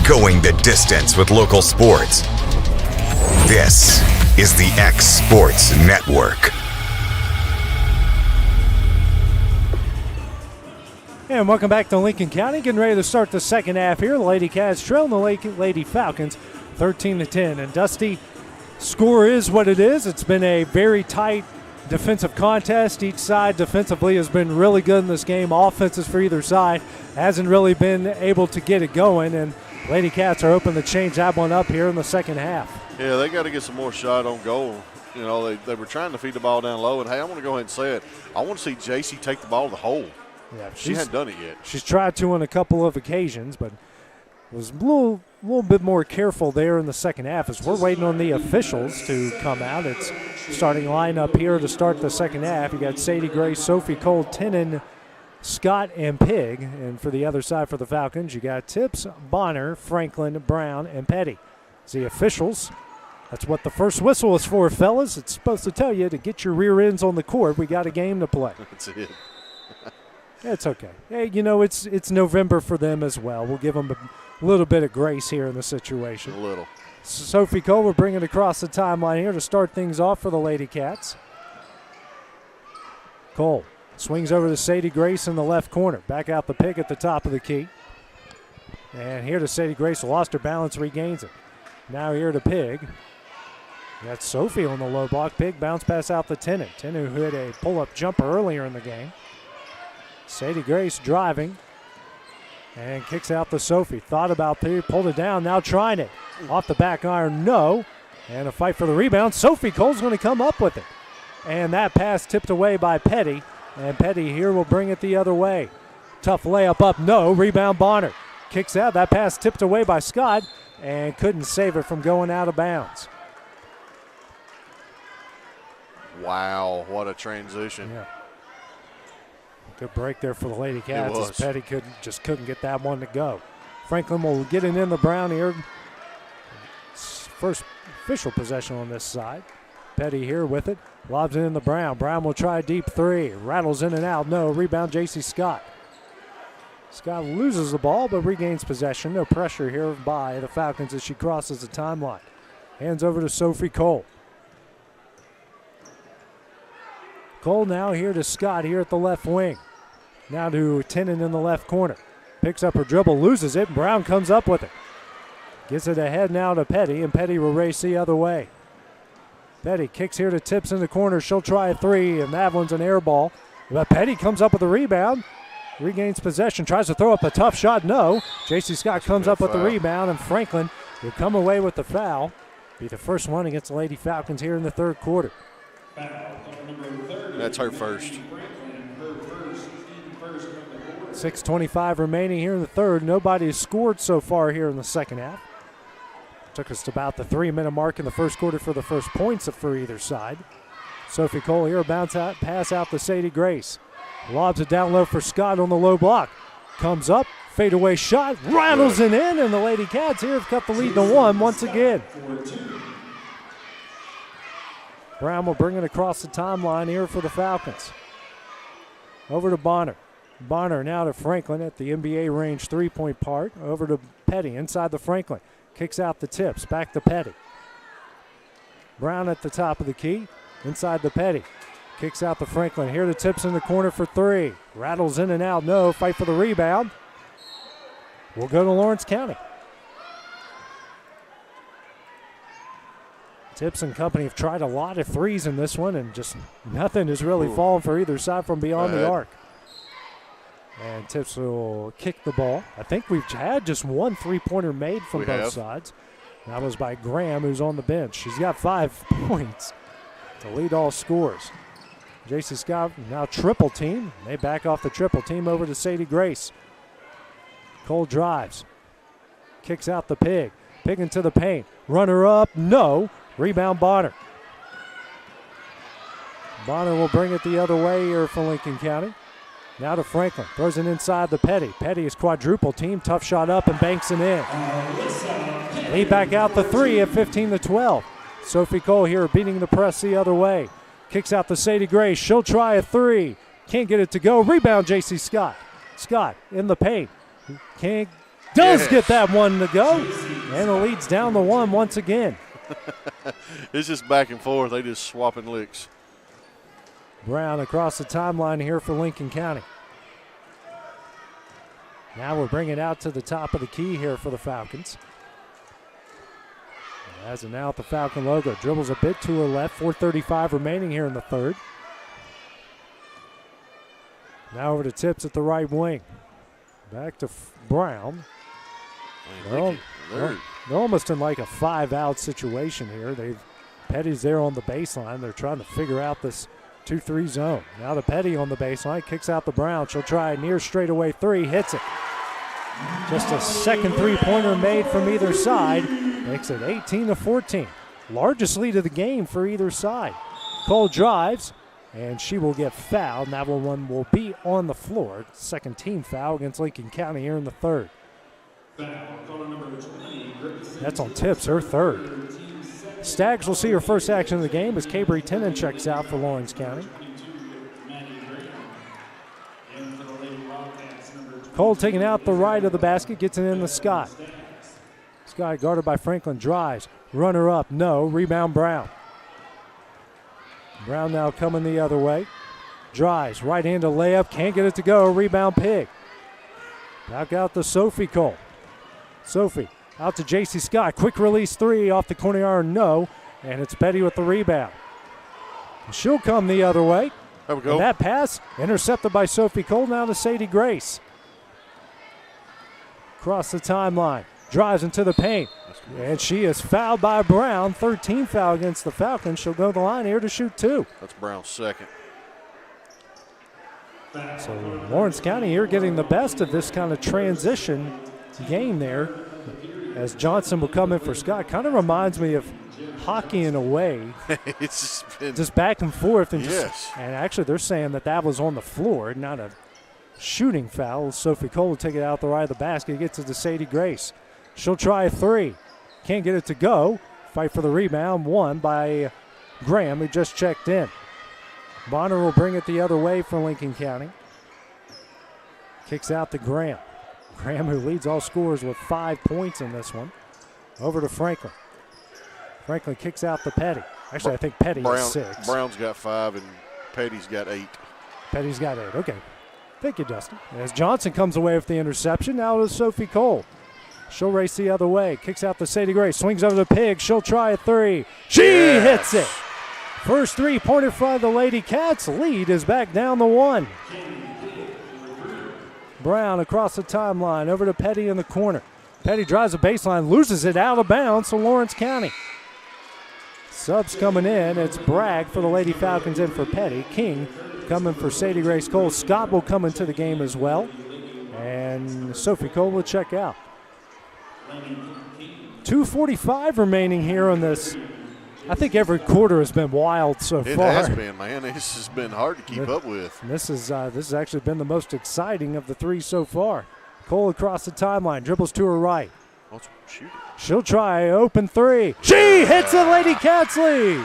Going the distance with local sports. This is the X Sports Network. And welcome back to Lincoln County. Getting ready to start the second half here. The Lady Cats trailing the Lady Falcons 13-10. And Dusty, score is what it is. It's been a very tight defensive contest. Each side defensively has been really good in this game. Offenses for either side hasn't really been able to get it going. And Lady Cats are hoping to change that one up here in the second half. Yeah, they got to get some more shot on goal. You know, they were trying to feed the ball down low, and hey, I'm going to go ahead and say it. I want to see JC take the ball to the hole. Yeah, she hadn't done it yet. She's tried to on a couple of occasions, but was a little bit more careful there in the second half as we're waiting on the officials to come out. It's starting lineup here to start the second half. You got Sadie Gray, Sophie Cole, Tenen, Scott, and Pig. And for the other side for the Falcons, you got Tips, Bonner, Franklin, Brown, and Petty. It's the officials. That's what the first whistle is for, fellas. It's supposed to tell you to get your rear ends on the court. We got a game to play. That's it. It's okay. Hey, you know, it's November for them as well. We'll give them a little bit of grace here in the situation. A little. Sophie Cole will bring it across the timeline here to start things off for the Lady Cats. Cole swings over to Sadie Grace in the left corner. Back out the pick at the top of the key. And here to Sadie Grace. Lost her balance, regains it. Now here to Pig. Got Sophie on the low block. Pig bounce pass out to Tenen. Tenen who hit a pull-up jumper earlier in the game. Sadie Grace driving and kicks out to Sophie. Thought about Pig, pulled it down, now trying it. Off the back iron, no. And a fight for the rebound. Sophie Cole's going to come up with it. And that pass tipped away by Petty. And Petty here will bring it the other way. Tough layup up, no. Rebound Bonner. Kicks out. That pass tipped away by Scott and couldn't save it from going out of bounds. Wow, what a transition. Yeah. Good break there for the Lady Cats as Petty couldn't get that one to go. Franklin will get it in the Brown here. First official possession on this side. Petty here with it. Lobs it in the Brown. Brown will try a deep three. Rattles in and out. No. Rebound J.C. Scott. Scott loses the ball but regains possession. No pressure here by the Falcons as she crosses the timeline. Hands over to Sophie Cole. Cole now here to Scott here at the left wing. Now to Tenen in the left corner. Picks up her dribble, loses it. Brown comes up with it. Gets it ahead now to Petty, and Petty will race the other way. Petty kicks here to Tips in the corner. She'll try a three, and that one's an air ball. But Petty comes up with the rebound. Regains possession, tries to throw up a tough shot. No. J.C. Scott comes up with the rebound, and Franklin will come away with the foul. Be the first one against the Lady Falcons here in the third quarter. That's her first. 6:25 remaining here in the third. Nobody has scored so far here in the second half. Took us to about the 3-minute mark in the first quarter for the first points for either side. Sophie Cole here, bounce out, pass out to Sadie Grace. Lobs it down low for Scott on the low block. Comes up, fadeaway shot, rattles it in, and the Lady Cats here have cut the lead to one once again. Brown will bring it across the timeline here for the Falcons. Over to Bonner. Bonner now to Franklin at the NBA range three-point part. Over to Petty inside the Franklin. Kicks out the Tips. Back to Petty. Brown at the top of the key. Inside the Petty. Kicks out the Franklin. Here the Tips in the corner for three. Rattles in and out. No. Fight for the rebound. We'll go to Lawrence County. Tips and company have tried a lot of threes in this one, and just nothing has really fallen for either side from beyond the arc. And Tips will kick the ball. I think we've had just one three-pointer made from both sides. That was by Graham, who's on the bench. She's got 5 points to lead all scores. J.C. Scott now triple team. They back off the triple team over to Sadie Grace. Cole drives. Kicks out the Pig. Pig into the paint. Runner up, no. Rebound Bonner. Bonner will bring it the other way here for Lincoln County. Now to Franklin. Throws it inside the Petty. Petty is quadruple team. Tough shot up and banks it in. Lead back out the three at 15-12. Sophie Cole here beating the press the other way. Kicks out to Sadie Grace. She'll try a three. Can't get it to go. Rebound J.C. Scott. Scott in the paint. Does get that one to go. And the lead's down to one once again. It's just back and forth. They just swapping licks. Brown across the timeline here for Lincoln County. Now we're bringing it out to the top of the key here for the Falcons. As an out the Falcon logo. Dribbles a bit to her left. 4:35 remaining here in the third. Now over to Tips at the right wing. Back to Brown. They're almost in like a 5-out situation here. They've Petty's there on the baseline. They're trying to figure out this 2-3 zone. Now to Petty on the baseline, kicks out to Brown. She'll try a near straightaway three, hits it. Just a second three-pointer made from either side. Makes it 18-14. Largest lead of the game for either side. Cole drives, and she will get fouled. And that one will be on the floor. Second team foul against Lincoln County here in the third. That's on Tips, her third. Stags will see her first action of the game as Cabry Tenen checks out for Lawrence County. Cole taking out the right of the basket, gets it in the Scott. Scott guarded by Franklin, drives. Runner up, no. Rebound Brown. Brown now coming the other way. Drives, right-handed layup, can't get it to go. Rebound Pig. Back out to Sophie Cole. Sophie out to J.C. Scott. Quick release three off the corner iron, no. And it's Petty with the rebound. She'll come the other way. There we go. And that pass intercepted by Sophie Cole. Now to Sadie Grace. Across the timeline. Drives into the paint. And she is fouled by Brown. 13 foul against the Falcons. She'll go to the line here to shoot two. That's Brown's second. So Lawrence County here getting the best of this kind of transition game there. As Johnson will come in for Scott. Kind of reminds me of hockey in a way. It's just back and forth. And yes. And actually they're saying that was on the floor, not a shooting foul. Sophie Cole will take it out the right of the basket. Gets it to Sadie Grace. She'll try a three. Can't get it to go. Fight for the rebound. Won by Graham, who just checked in. Bonner will bring it the other way for Lincoln County. Kicks out to Graham. Graham, who leads all scorers with 5 points in this one. Over to Franklin. Franklin kicks out to Petty. Actually, I think Petty is 6. Brown's got 5 and Petty's got 8. Petty's got 8. Okay. Thank you, Dustin. As Johnson comes away with the interception, now to Sophie Cole. She'll race the other way. Kicks out to Sadie Gray. Swings over to Pig. She'll try a three. She hits it. First three-pointer for the Lady Cats. Lead is back down to 1. Brown across the timeline. Over to Petty in the corner. Petty drives the baseline. Loses it out of bounds to Lawrence County. Subs coming in. It's Bragg for the Lady Falcons in for Petty. King coming for Sadie Grace Cole. Scott will come into the game as well. And Sophie Cole will check out. 2:45 remaining here on this. I think every quarter has been wild so far. It has been, man. This has been hard to keep up with. And this has actually been the most exciting of the three so far. Cole across the timeline, dribbles to her right. Shoot. She'll try open three. She hits the Lady Cats lead.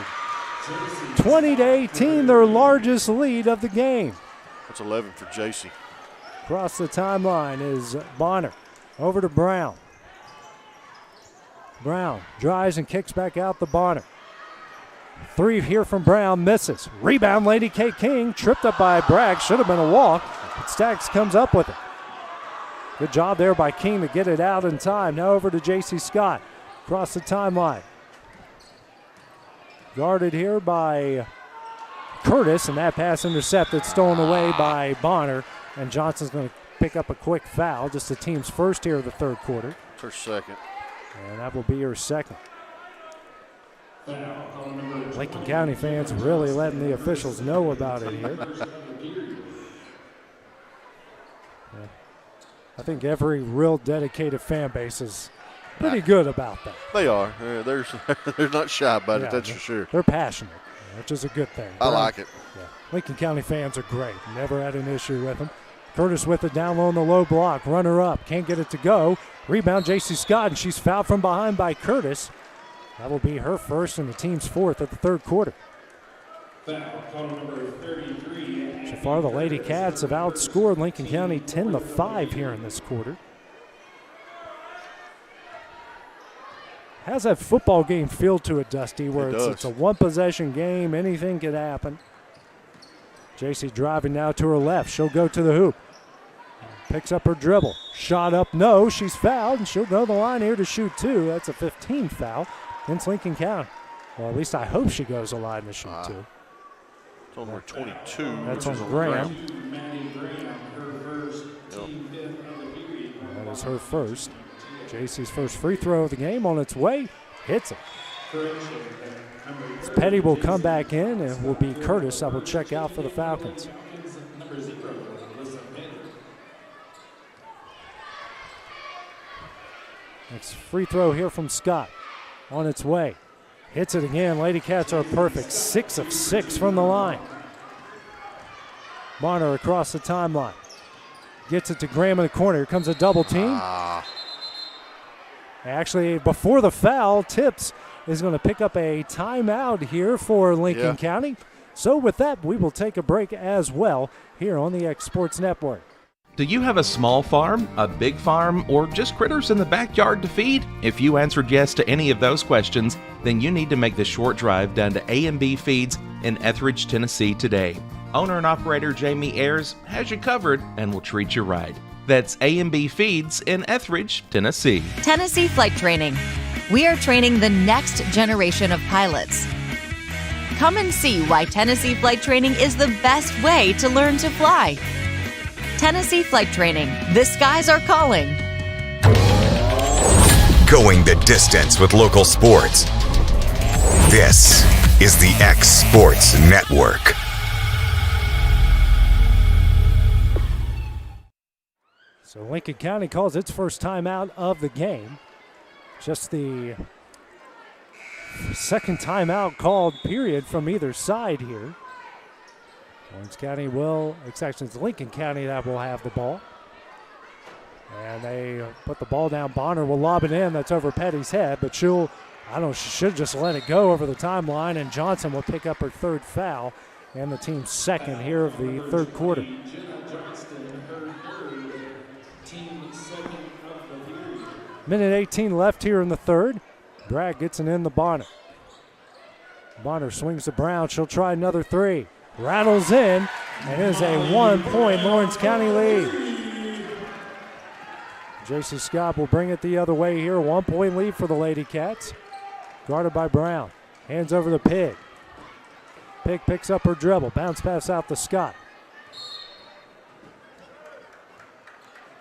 20-18, their largest lead of the game. That's 11 for JC. Across the timeline is Bonner. Over to Brown. Brown drives and kicks back out to Bonner. Three here from Brown, misses. Rebound, Lady K. King, tripped up by Bragg. Should have been a walk, but Staggs comes up with it. Good job there by King to get it out in time. Now over to J.C. Scott. Across the timeline. Guarded here by Curtis, and that pass intercepted, stolen away by Bonner. And Johnson's going to pick up a quick foul, just the team's first here of the third quarter. Her second. And that will be her second. Lincoln County fans really letting the officials know about it here. Yeah. I think every real dedicated fan base is pretty good about that. They are. They're not shy about it, that's for sure. They're passionate, which is a good thing. I like it. Yeah. Lincoln County fans are great. Never had an issue with them. Curtis with it down low on the low block. Runner up. Can't get it to go. Rebound, J.C. Scott, and she's fouled from behind by Curtis. That will be her first and the team's fourth at the third quarter. So far, the Lady Cats have outscored Lincoln County 10-5 here in this quarter. How's that football game feel to it, Dusty, where it's a one-possession game, anything could happen? J.C. driving now to her left. She'll go to the hoop. Picks up her dribble. Shot up, no. She's fouled, and she'll go to the line here to shoot two. That's a 15th foul against Lincoln County. Well, at least I hoop she goes to the line to shoot two. It's on her 22. That's on Graham. That is her first. JC's first free throw of the game on its way. Hits it. Petty will come back in, and will be Curtis that will check out for the Falcons. Next free throw here from Scott. On its way. Hits it again. Lady Cats are perfect. 6 of 6 from the line. Bonner across the timeline. Gets it to Graham in the corner. Here comes a double team. Actually, before the foul, Tips is going to pick up a timeout here for Lincoln County. So with that, we will take a break as well here on the X Sports Network. Do you have a small farm, a big farm, or just critters in the backyard to feed? If you answered yes to any of those questions, then you need to make the short drive down to A&B Feeds in Etheridge, Tennessee today. Owner and operator Jamie Ayers has you covered and will treat you right. That's A&B Feeds in Etheridge, Tennessee. Tennessee Flight Training. We are training the next generation of pilots. Come and see why Tennessee Flight Training is the best way to learn to fly. Tennessee Flight Training. The skies are calling. Going the distance with local sports. This is the X Sports Network. So Lincoln County calls its first timeout of the game. Just the second timeout called, period, from either side here. Lawrence County will, it's Lincoln County that will have the ball. And they put the ball down. Bonner will lob it in. That's over Petty's head, but she should just let it go over the timeline, and Johnson will pick up her third foul and the team's second here of the third quarter. Minute 18 left here in the third. Bragg gets it in the Bonner. Bonner swings to Brown. She'll try another three. Rattles in, and it is a 1-point Lawrence County lead. J.C. Scott will bring it the other way here. 1-point lead for the Lady Cats. Guarded by Brown. Hands over to Pig. Pig picks up her dribble. Bounce pass out to Scott.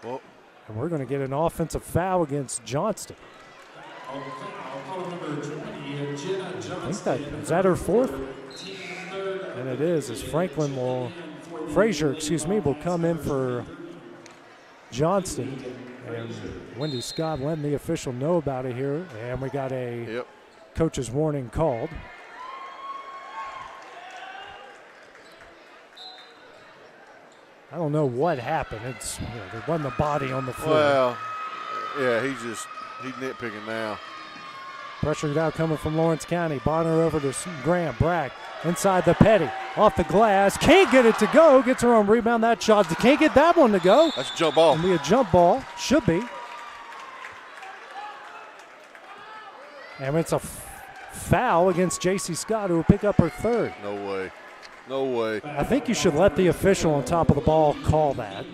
Well, and we're going to get an offensive foul against Johnston. I think is that her fourth? And it is, as Frazier will come in for Johnston. And Wendy Scott letting the official know about it here. And we got a coach's warning called. I don't know what happened. It's there wasn't a body on the floor. Well, yeah, he's nitpicking now. Pressure now coming from Lawrence County. Bonner over to Graham. Bragg inside the Petty. Off the glass. Can't get it to go. Gets her own rebound. That shot. Can't get that one to go. That's a jump ball. It'll be a jump ball. Should be. And it's a foul against J.C. Scott, who will pick up her third. No way. No way. I think you should let the official on top of the ball call that.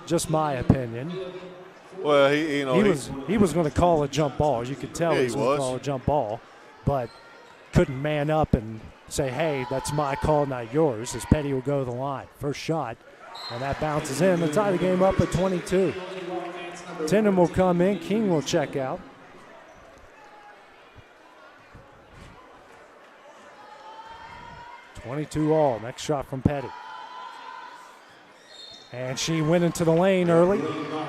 Just my opinion. Well, he was going to call a jump ball. You could tell he was going to call a jump ball, but couldn't man up and say, hey, that's my call, not yours, as Petty will go to the line. First shot, and that bounces in to tie the game up at 22. Tindon will come in. King will check out. $22 all. Next shot from Petty. And she went into the lane early,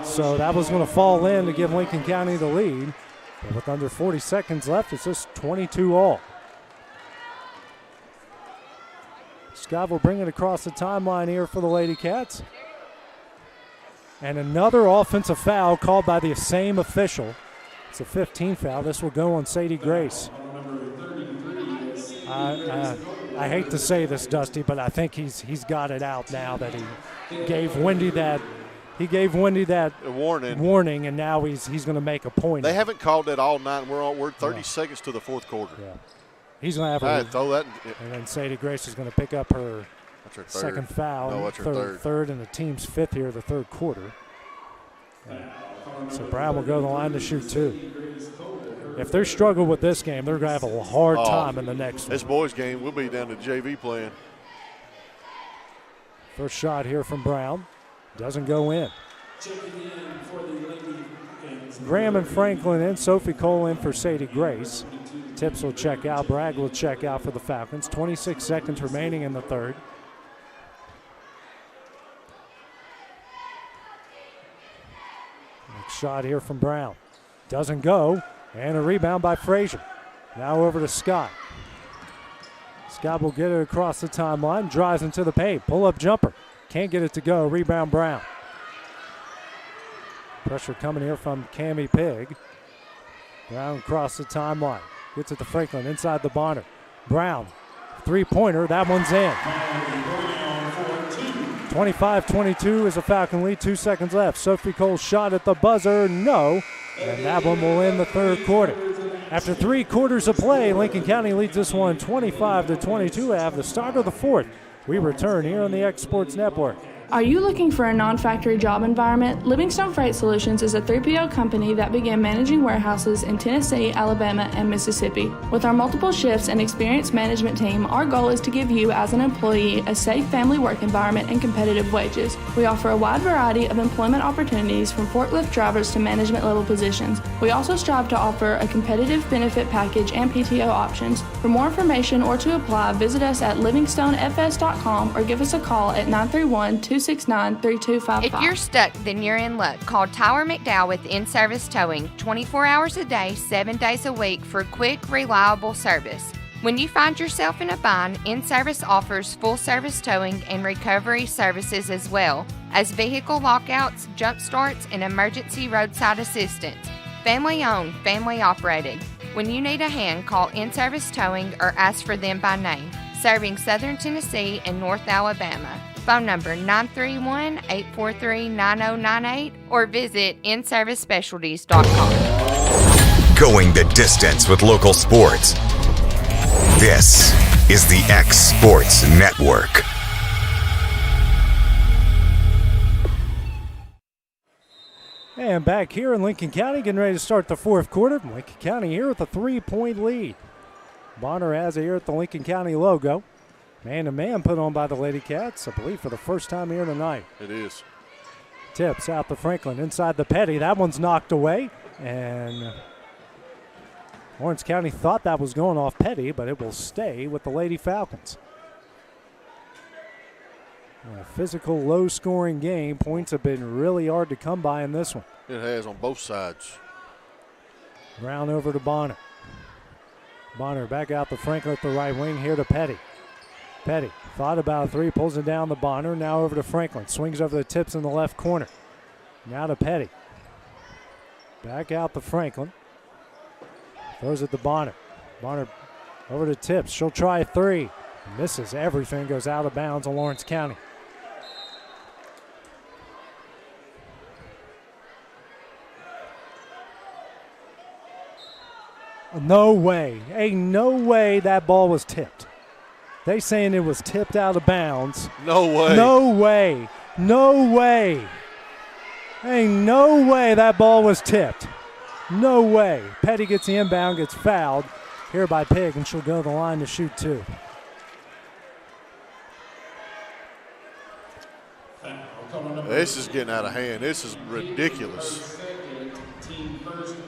so that was going to fall in to give Lincoln County the lead. And with under 40 seconds left, it's just 22 all. Scott will bring it across the timeline here for the Lady Cats. And another offensive foul called by the same official. It's a 15 foul. This will go on Sadie Grace. I hate to say this, Dusty, but I think he's got it out now that he gave Wendy that warning, and now he's going to make a point. They haven't called that all night. We're 30 seconds to the fourth quarter. Yeah, he's going to have throw that, and then Sadie Grace is going to pick up her second foul. No, that's her third, and the team's fifth here, the third quarter. So Brown will go to the line to shoot two. If they struggle with this game, they're going to have a hard time in the next one. This boys' game, we'll be down to JV playing. First shot here from Brown. Doesn't go in. Graham and Franklin in. Sophie Cole in for Sadie Grace. Tips will check out. Bragg will check out for the Falcons. 26 seconds remaining in the third. Next shot here from Brown. Doesn't go. And a rebound by Frazier. Now over to Scott. Scott will get it across the timeline. Drives into the paint. Pull-up jumper. Can't get it to go. Rebound Brown. Pressure coming here from Cammie Pigg. Brown across the timeline. Gets it to Franklin inside the Bonner. Brown, three-pointer. That one's in. 25-22 is a Falcon lead. 2 seconds left. Sophie Cole shot at the buzzer. No. And that one will end the third quarter. After 3 quarters of play, Lincoln County leads this one 25-22 at the start of the fourth. We return here on the X Sports Network. Are you looking for a non-factory job environment? Livingstone Freight Solutions is a 3PL company that began managing warehouses in Tennessee, Alabama, and Mississippi. With our multiple shifts and experienced management team, our goal is to give you, as an employee, a safe family work environment and competitive wages. We offer a wide variety of employment opportunities from forklift drivers to management level positions. We also strive to offer a competitive benefit package and PTO options. For more information or to apply, visit us at livingstonefs.com or give us a call at 931-269-3255. If you're stuck, then you're in luck. Call Tyler McDowell with In-Service Towing, 24 hours a day, 7 days a week for quick, reliable service. When you find yourself in a bind, In-Service offers full-service towing and recovery services as well as vehicle lockouts, jump starts, and emergency roadside assistance. Family-owned, family-operated. When you need a hand, call In-Service Towing or ask for them by name. Serving Southern Tennessee and North Alabama. Phone number 931-843-9098 or visit inservicespecialties.com. Going the distance with local sports. This is the X Sports Network. And back here in Lincoln County, getting ready to start the fourth quarter. Lincoln County here with a 3-point lead. Bonner has it here at the Lincoln County logo. Man-to-man put on by the Lady Cats, I believe, for the first time here tonight. It is. Tips out to Franklin inside the Petty. That one's knocked away. And Lawrence County thought that was going off Petty, but it will stay with the Lady Falcons. A physical, low-scoring game. Points have been really hard to come by in this one. It has on both sides. Brown over to Bonner. Bonner back out to Franklin at the right wing, here to Petty. Petty thought about a three, pulls it down the Bonner. Now over to Franklin. Swings over the Tips in the left corner. Now to Petty. Back out to Franklin. Throws it to Bonner. Bonner over to Tips. She'll try a three. Misses everything. Goes out of bounds on Lawrence County. No way. Ain't no way that ball was tipped. They saying it was tipped out of bounds. No way. No way. No way. Ain't no way that ball was tipped. No way. Petty gets the inbound, gets fouled here by Pigg, and she'll go to the line to shoot two. This is getting out of hand. This is ridiculous.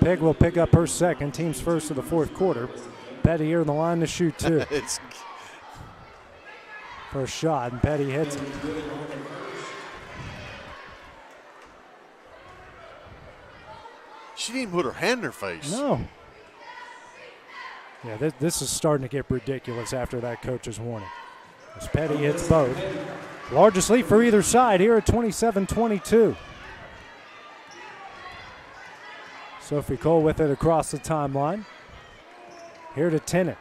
Pigg will pick up her second, team's first of the fourth quarter. Petty here on the line to shoot two. First shot, and Petty hits it. She didn't even put her hand in her face. No. Yeah, this is starting to get ridiculous after that coach's warning. As Petty hits both. Largest lead for either side here at 27-22. Sophie Cole with it across the timeline. Here to Tennant.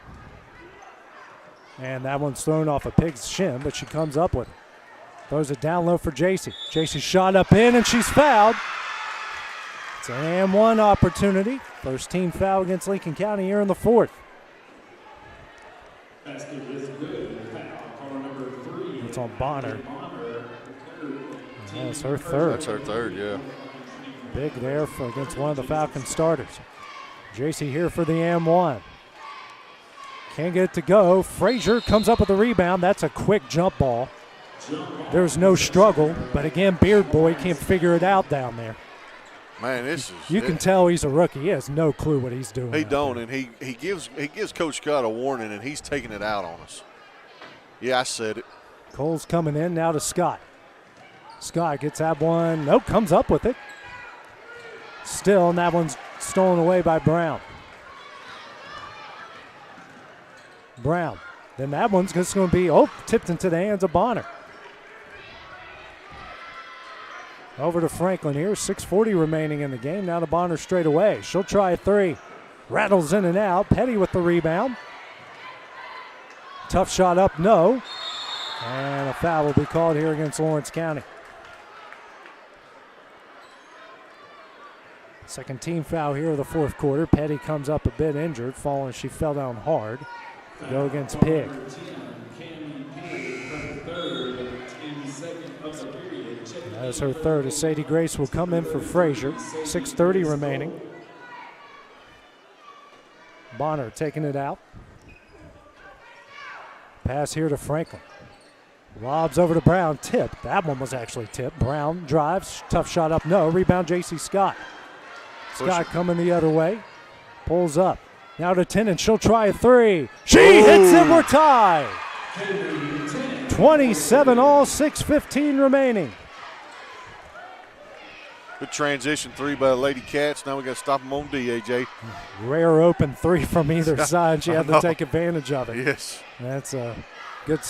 And that one's thrown off a Pig's shin, but she comes up with it. Throws it down low for JC. JC shot up in, and she's fouled. It's an and-one opportunity. First team foul against Lincoln County here in the fourth. It's on Bonner. That's her third. That's her third, yeah. Big there against one of the Falcon starters. JC here for the and-one. Can't get it to go. Frazier comes up with a rebound. That's a quick jump ball. There's no struggle, but again, Beard Boy can't figure it out down there. Man, this is. You can tell he's a rookie. He has no clue what he's doing. He don't, and he gives Coach Scott a warning, and he's taking it out on us. Yeah, I said it. Cole's coming in now to Scott. Scott gets that one. Nope, comes up with it. Still, and that one's stolen away by Brown. Brown. Then that one's just going to be, tipped into the hands of Bonner. Over to Franklin here. 6:40 remaining in the game. Now to Bonner straight away. She'll try a three. Rattles in and out. Petty with the rebound. Tough shot up, no. And a foul will be called here against Lawrence County. Second team foul here of the fourth quarter. Petty comes up a bit injured, falling. She fell down hard. Go against Pig. As her third, as Sadie Grace will come in for Frazier. 6:30 remaining. Bonner taking it out. Pass here to Franklin. Lobs over to Brown. Tip. That one was actually tipped. Brown drives. Tough shot up. No. Rebound J.C. Scott. Scott coming the other way. Pulls up. Now to Tennant. She'll try a three. She hits it. We're tied. 27 all. 6:15 remaining. Good transition three by the Lady Cats. Now we got to stop them on D, AJ. Rare open three from either side. She had to take advantage of it. Yes. That's a good,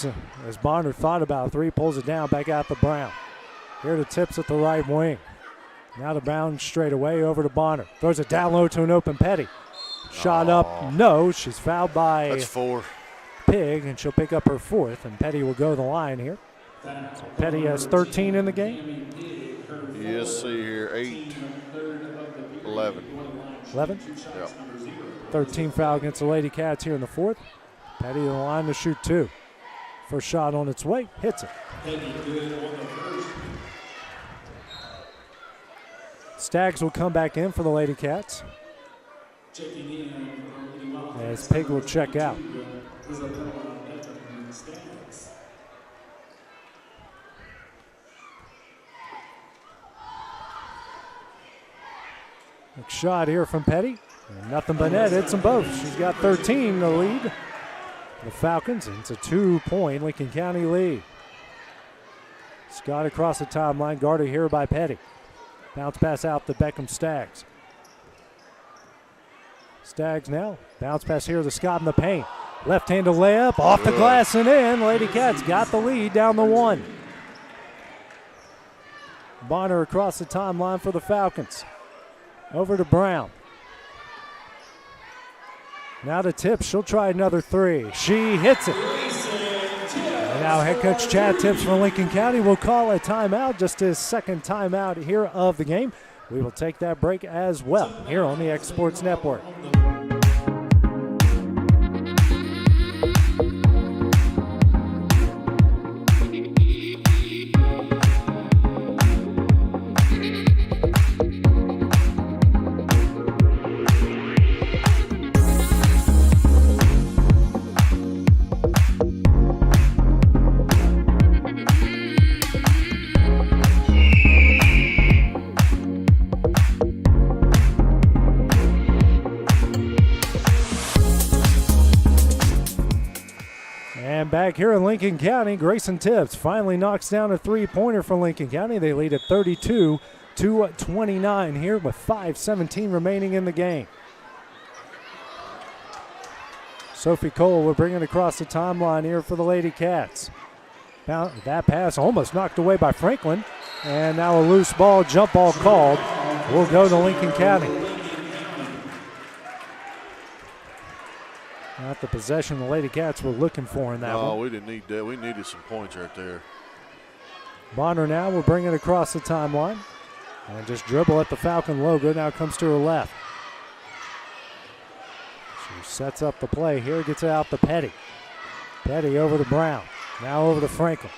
as Bonner thought about three, pulls it down, back out to Brown. Here to Tips at the right wing. Now to Brown straight away over to Bonner. Throws it down low to an open Petty. Shot up, no. She's fouled by That's four. Pig, and she'll pick up her fourth, and Petty will go to the line here. So Petty has 13 in the game. Yes, see here, 8, 11. 11? Yep. 13 foul against the Lady Cats here in the fourth. Petty to the line to shoot two. First shot on its way, hits it. Stags will come back in for the Lady Cats. As Pig will check out. Next shot here from Petty. And nothing but net. Hits them both. She's got 13 to lead. The Falcons. It's a 2-point Lincoln County lead. Scott across the timeline. Guarded here by Petty. Bounce pass out to Beckham Stags. Stags now. Bounce pass here to Scott in the paint. Left-handed layup. Off the glass and in. Lady Cats got the lead down the one. Bonner across the timeline for the Falcons. Over to Brown. Now to Tips. She'll try another three. She hits it. And now head coach Chad Tips from Lincoln County will call a timeout, just his second timeout here of the game. We will take that break as well here on the X Sports Network. Back here in Lincoln County, Grayson Tips finally knocks down a three-pointer for Lincoln County. They lead at 32-29 here with 5:17 remaining in the game. Sophie Cole will bring it across the timeline here for the Lady Cats. That pass almost knocked away by Franklin, and now a loose ball, jump ball called. Will go to Lincoln County. Not the possession the Lady Cats were looking for in that one. No, we didn't need that. We needed some points right there. Bonner now will bring it across the timeline. And just dribble at the Falcon logo. Now comes to her left. She sets up the play here. Gets it out to Petty. Petty over to Brown. Now over to Franklin.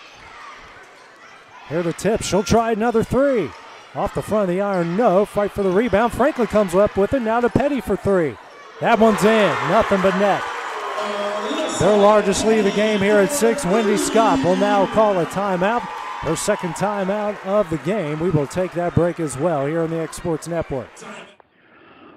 Here the tip. She'll try another three. Off the front of the iron, no. Fight for the rebound. Franklin comes up with it. Now to Petty for three. That one's in. Nothing but net. Their largest lead of the game here at 6. Wendy Scott will now call a timeout. Her second time out of the game. We will take that break as well here on the X Sports Network.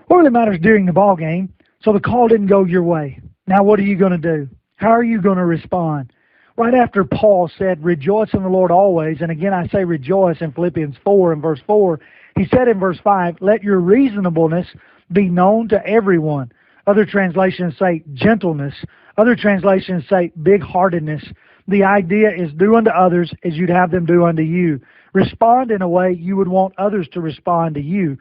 What really matters during the ball game, so the call didn't go your way. Now what are you going to do? How are you going to respond? Right after Paul said, rejoice in the Lord always, and again I say rejoice in Philippians 4 and verse 4, he said in verse 5, let your reasonableness be known to everyone. Other translations say gentleness. Other translations say big-heartedness. The idea is do unto others as you'd have them do unto you. Respond in a way you would want others to respond to you.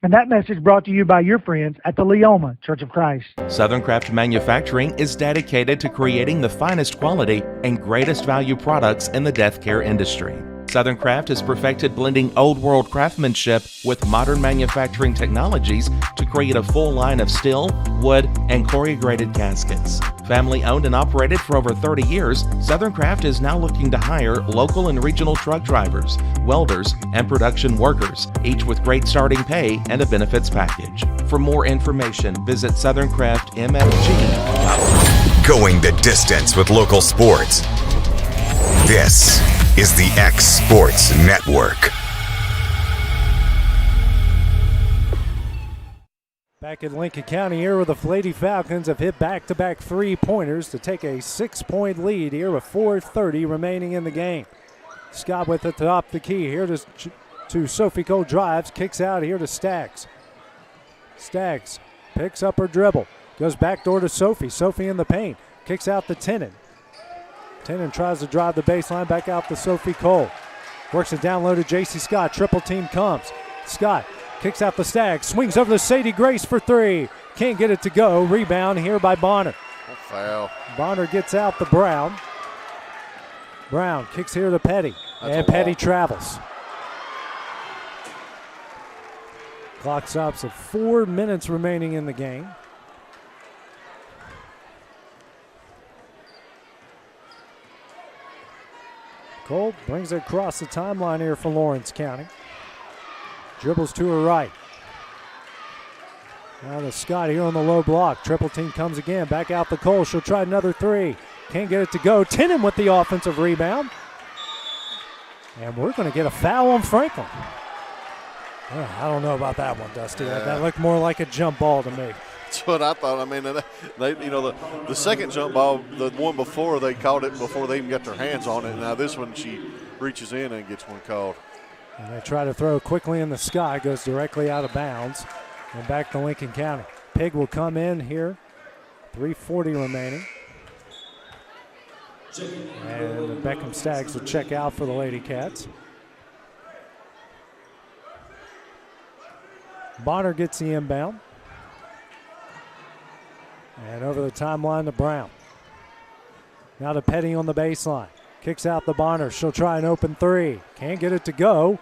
And that message brought to you by your friends at the Leoma Church of Christ. Southern Craft Manufacturing is dedicated to creating the finest quality and greatest value products in the death care industry. Southern Craft has perfected blending old world craftsmanship with modern manufacturing technologies to create a full line of steel, wood, and corrugated caskets. Family owned and operated for over 30 years, Southern Craft is now looking to hire local and regional truck drivers, welders, and production workers, each with great starting pay and a benefits package. For more information, visit SouthernCraftMFG.com. Going the distance with local sports. This is the X Sports Network. Back in Lincoln County here where the Lady Falcons have hit back-to-back three-pointers to take a 6-point lead here with 4:30 remaining in the game. Scott with it to top the key here to Sophie Cole, drives, kicks out here to Staggs. Staggs picks up her dribble, goes backdoor to Sophie. Sophie in the paint, kicks out to Tenen. Tenen tries to drive the baseline, back out to Sophie Cole. Works it down low to J.C. Scott. Triple team comes. Scott kicks out the Staggs, swings over to Sadie Grace for three. Can't get it to go. Rebound here by Bonner. Oh, foul. Bonner gets out to Brown. Brown kicks here to Petty. And Petty travels. Clock stops at 4 minutes remaining in the game. Cole brings it across the timeline here for Lawrence County. Dribbles to her right. Now to Scott here on the low block. Triple team comes again. Back out to Cole. She'll try another three. Can't get it to go. Tenen with the offensive rebound. And we're going to get a foul on Franklin. I don't know about that one, Dusty. Yeah. That looked more like a jump ball to me. That's what I thought. I mean, the second jump ball, the one before, they called it before they even got their hands on it. Now this one, she reaches in and gets one called. And they try to throw quickly in the sky, goes directly out of bounds. And back to Lincoln County. Pig will come in here. 3:40 remaining. And Beckham Staggs will check out for the Lady Cats. Bonner gets the inbound. And over the timeline to Brown. Now to Petty on the baseline. Kicks out the Bonner. She'll try an open three. Can't get it to go.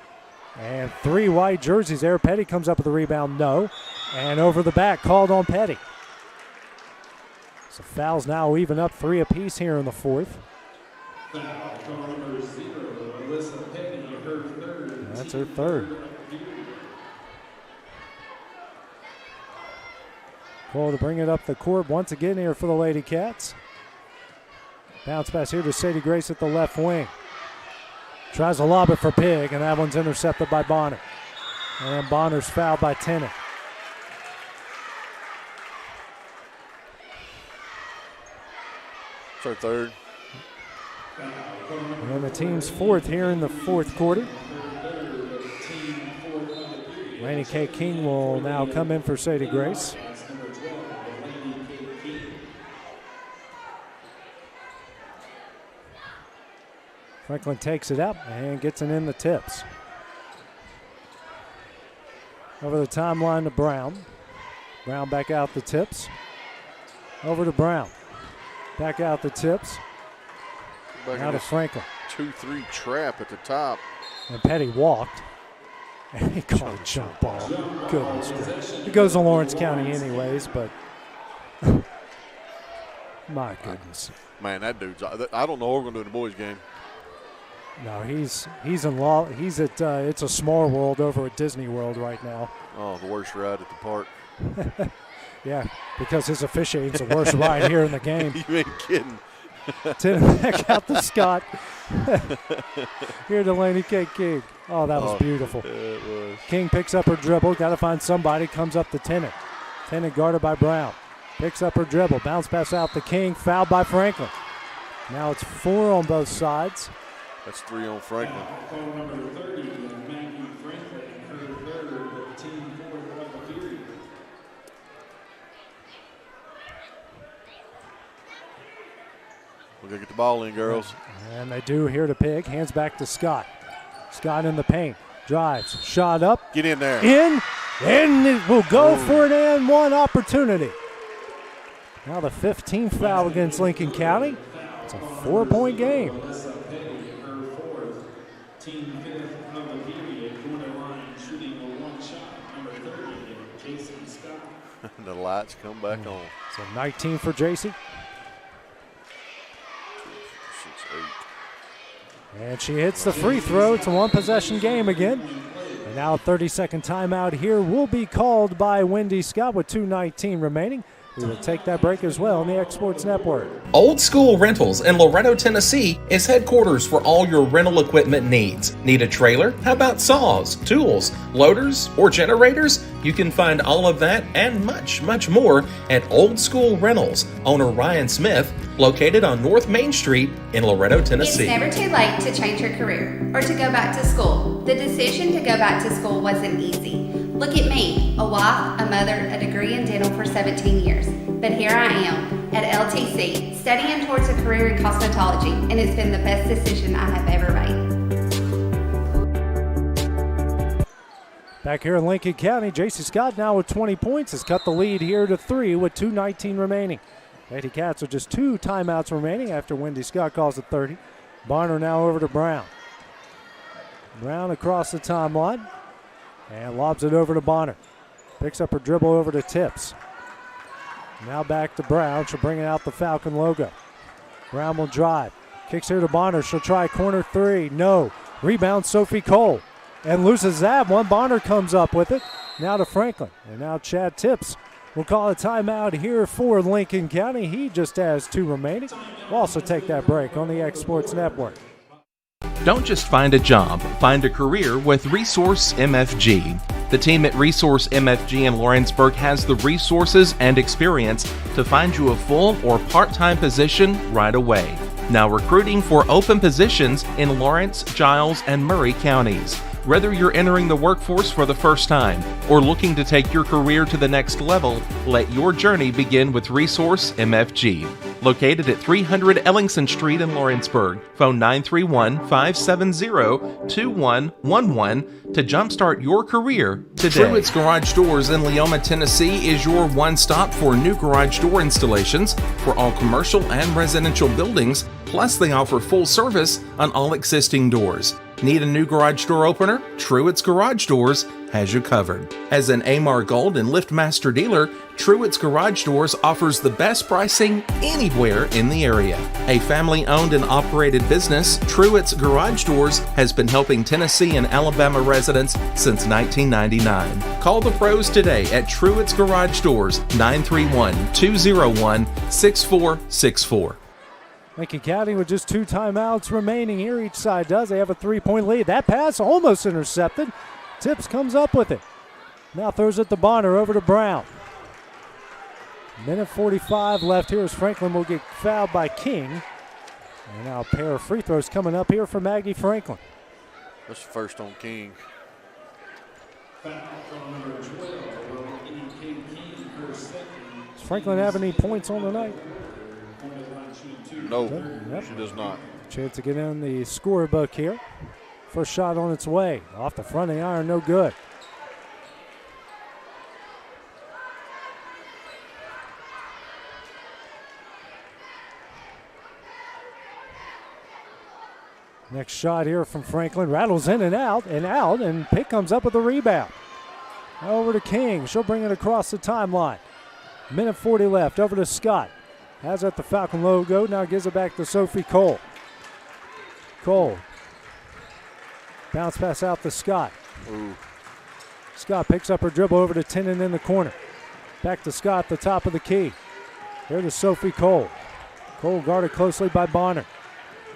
And three white jerseys there. Petty comes up with the rebound. No. And over the back, called on Petty. So fouls now even up 3 apiece here in the fourth. That's her third. Cole to bring it up the court once again here for the Lady Cats. Bounce pass here to Sadie Grace at the left wing. Tries to lob it for Pig, and that one's intercepted by Bonner. And Bonner's fouled by Tenen. It's her third. And the team's fourth here in the fourth quarter. Laney K. King will now come in for Sadie Grace. Franklin takes it up and gets it in the tips. Over the timeline to Brown. Brown back out the tips. Over to Brown. Back out the tips. Now to Franklin. 2-3 trap at the top. And Petty walked. And he called a jump ball. Goodness gracious. It goes to Lawrence County anyways, but my goodness. Man, that dude's, I don't know what we're going to do in the boys' game. No, he's in law. He's at It's a Small World over at Disney World right now. Oh, the worst ride at the park. Yeah, because his officiating's the worst ride here in the game. You ain't kidding. Tenen back out to Scott. Here, Delaney King. Oh, that was beautiful. It was. King picks up her dribble. Got to find somebody. Comes up to Tennant. Tennant guarded by Brown. Picks up her dribble. Bounce pass out to King. Fouled by Franklin. Now it's 4 on both sides. That's 3 on Franklin. Call number 30, Maggie Franklin, her third, team 4 of the period. We're going to get the ball in, girls. And they do here to Pig. Hands back to Scott. Scott in the paint. Drives. Shot up. Get in there. In. And it will go for an and one opportunity. Now the 15th foul against Lincoln County. It's a 4-point game. Team 5th of the period, corner line, shooting a 1-shot, number 30, Jason Scott. The lights come back on. So 19 for JC. 6-8. And she hits the free throw. It's a 1-possession game again. And now a 30-second timeout here will be called by Wendy Scott with 2:19 remaining. We will take that break as well on the X Sports Network. Old School Rentals in Loretto, Tennessee is headquarters for all your rental equipment needs. Need a trailer? How about saws, tools, loaders, or generators? You can find all of that and much, much more at Old School Rentals. Owner Ryan Smith, located on North Main Street in Loretto, Tennessee. It's never too late to change your career or to go back to school. The decision to go back to school wasn't easy. Look at me, a wife, a mother, a degree in dental for 17 years. But here I am at LTC, studying towards a career in cosmetology, and it's been the best decision I have ever made. Back here in Lincoln County, JC Scott now with 20 points has cut the lead here to 3 with 2:19 remaining. Lady Cats with just 2 timeouts remaining after Wendy Scott calls it 30. Barner now over to Brown. Brown across the timeline. And lobs it over to Bonner. Picks up her dribble over to Tips. Now back to Brown. She'll bring out the Falcon logo. Brown will drive. Kicks here to Bonner. She'll try corner 3. No. Rebound Sophie Cole. And loses that one. Bonner comes up with it. Now to Franklin. And now Chad Tips will call a timeout here for Lincoln County. He just has 2 remaining. We'll also take that break on the X Sports Network. Don't just find a job, find a career with Resource MFG. The team at Resource MFG in Lawrenceburg has the resources and experience to find you a full or part-time position right away. Now recruiting for open positions in Lawrence, Giles, and Murray counties. Whether you're entering the workforce for the first time or looking to take your career to the next level, let your journey begin with Resource MFG. Located at 300 Ellingson Street in Lawrenceburg. Phone 931-570-2111 to jumpstart your career today. Truett's Garage Doors in Leoma, Tennessee is your one-stop for new garage door installations for all commercial and residential buildings, plus they offer full service on all existing doors. Need a new garage door opener? Truett's Garage Doors has you covered. As an Amar Gold and LiftMaster dealer, Truett's Garage Doors offers the best pricing anywhere in the area. A family-owned and operated business, Truett's Garage Doors has been helping Tennessee and Alabama residents since 1999. Call the pros today at Truett's Garage Doors, 931-201-6464. Lincoln County with just 2 timeouts remaining here. Each side does. They have a 3-point lead. That pass almost intercepted. Tips comes up with it. Now throws it to Bonner over to Brown. Minute 45 left here as Franklin will get fouled by King. And now a pair of free throws coming up here for Maggie Franklin. That's the first on King. Does Franklin have any points on the night? No, she does not. Chance to get in the scorebook here. First shot on its way. Off the front of the iron, no good. Next shot here from Franklin. Rattles in and out, and Pick comes up with a rebound. Over to King. She'll bring it across the timeline. Minute 40 left. Over to Scott. Has at the Falcon logo. Now gives it back to Sophie Cole. Cole. Bounce pass out to Scott. Ooh. Scott picks up her dribble over to Tennant in the corner. Back to Scott, the top of the key. Here to Sophie Cole. Cole guarded closely by Bonner.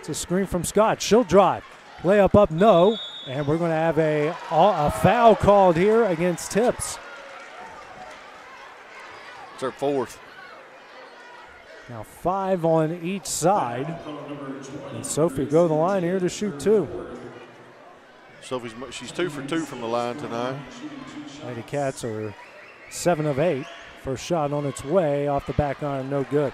It's a screen from Scott. She'll drive. Layup up, no. And we're going to have a foul called here against Tips. It's her fourth. Now 5 on each side. And Sophie go to the line here to shoot 2. She's 2 for 2 from the line tonight. Lady Cats are 7 of 8. First shot on its way off the back iron, no good.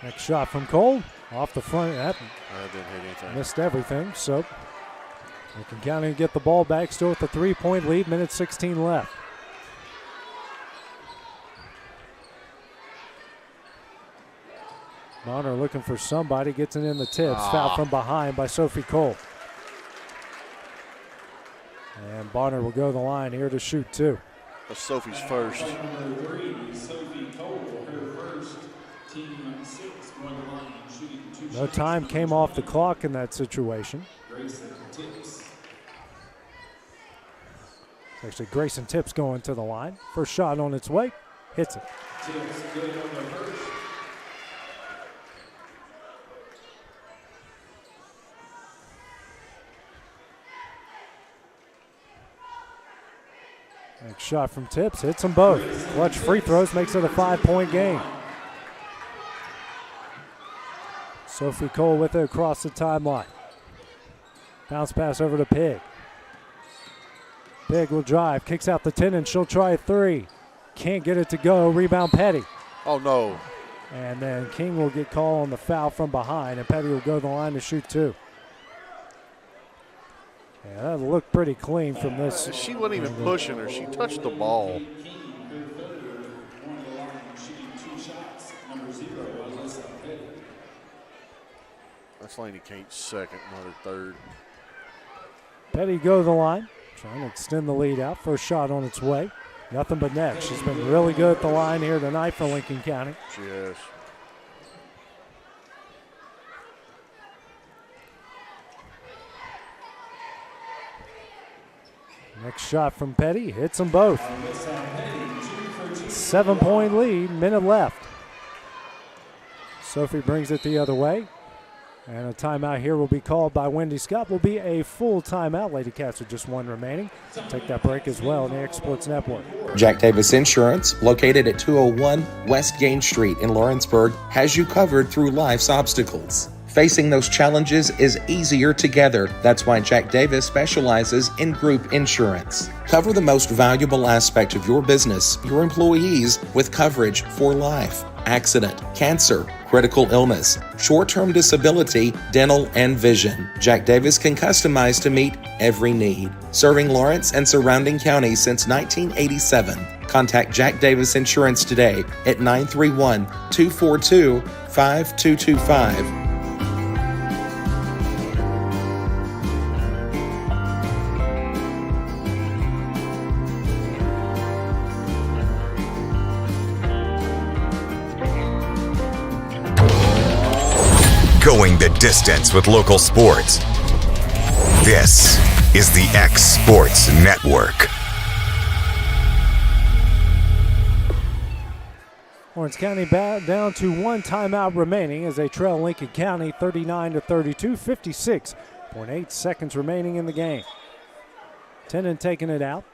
Next shot from Cole, off the front. That didn't hit anything. Missed everything, so Lincoln County get the ball back, still with the 3-point lead, minute 16 left. Bonner looking for somebody, gets it in the Tips. Foul from behind by Sophie Cole. And Bonner will go to the line here to shoot 2. That's Sophie's first. No time came off the clock in that situation. It's actually Grayson Tips going to the line. First shot on its way, hits it. Next shot from Tips, hits them both. Clutch free throws, makes it a 5-point game. Sophie Cole with it across the timeline. Bounce pass over to Pig. Pig will drive, kicks out the 10, and she'll try a 3. Can't get it to go, rebound Petty. Oh no. And then King will get called on the foul from behind, and Petty will go to the line to shoot 2. Yeah, that looked pretty clean from this. She wasn't even pushing her. She touched the ball. That's Laney Kate's second, not her third. Petty go to the line, trying to extend the lead out. First shot on its way. Nothing but net. She's been really good at the line here tonight for Lincoln County. She has. Next shot from Petty, hits them both. 7-point lead, minute left. Sophie brings it the other way. And a timeout here will be called by Wendy Scott. Will be a full timeout. Lady Cats with just 1 remaining. Take that break as well on the X Sports Network. Jack Davis Insurance, located at 201 West Gain Street in Lawrenceburg, has you covered through life's obstacles. Facing those challenges is easier together. That's why Jack Davis specializes in group insurance. Cover the most valuable aspect of your business, your employees, with coverage for life, accident, cancer, critical illness, short-term disability, dental, and vision. Jack Davis can customize to meet every need. Serving Lawrence and surrounding counties since 1987. Contact Jack Davis Insurance today at 931-242-5225. Going the distance with local sports. This is the X Sports Network. Lawrence County down to 1 timeout remaining as they trail Lincoln County 39-32, 56.8 seconds remaining in the game. Tennant taking it out.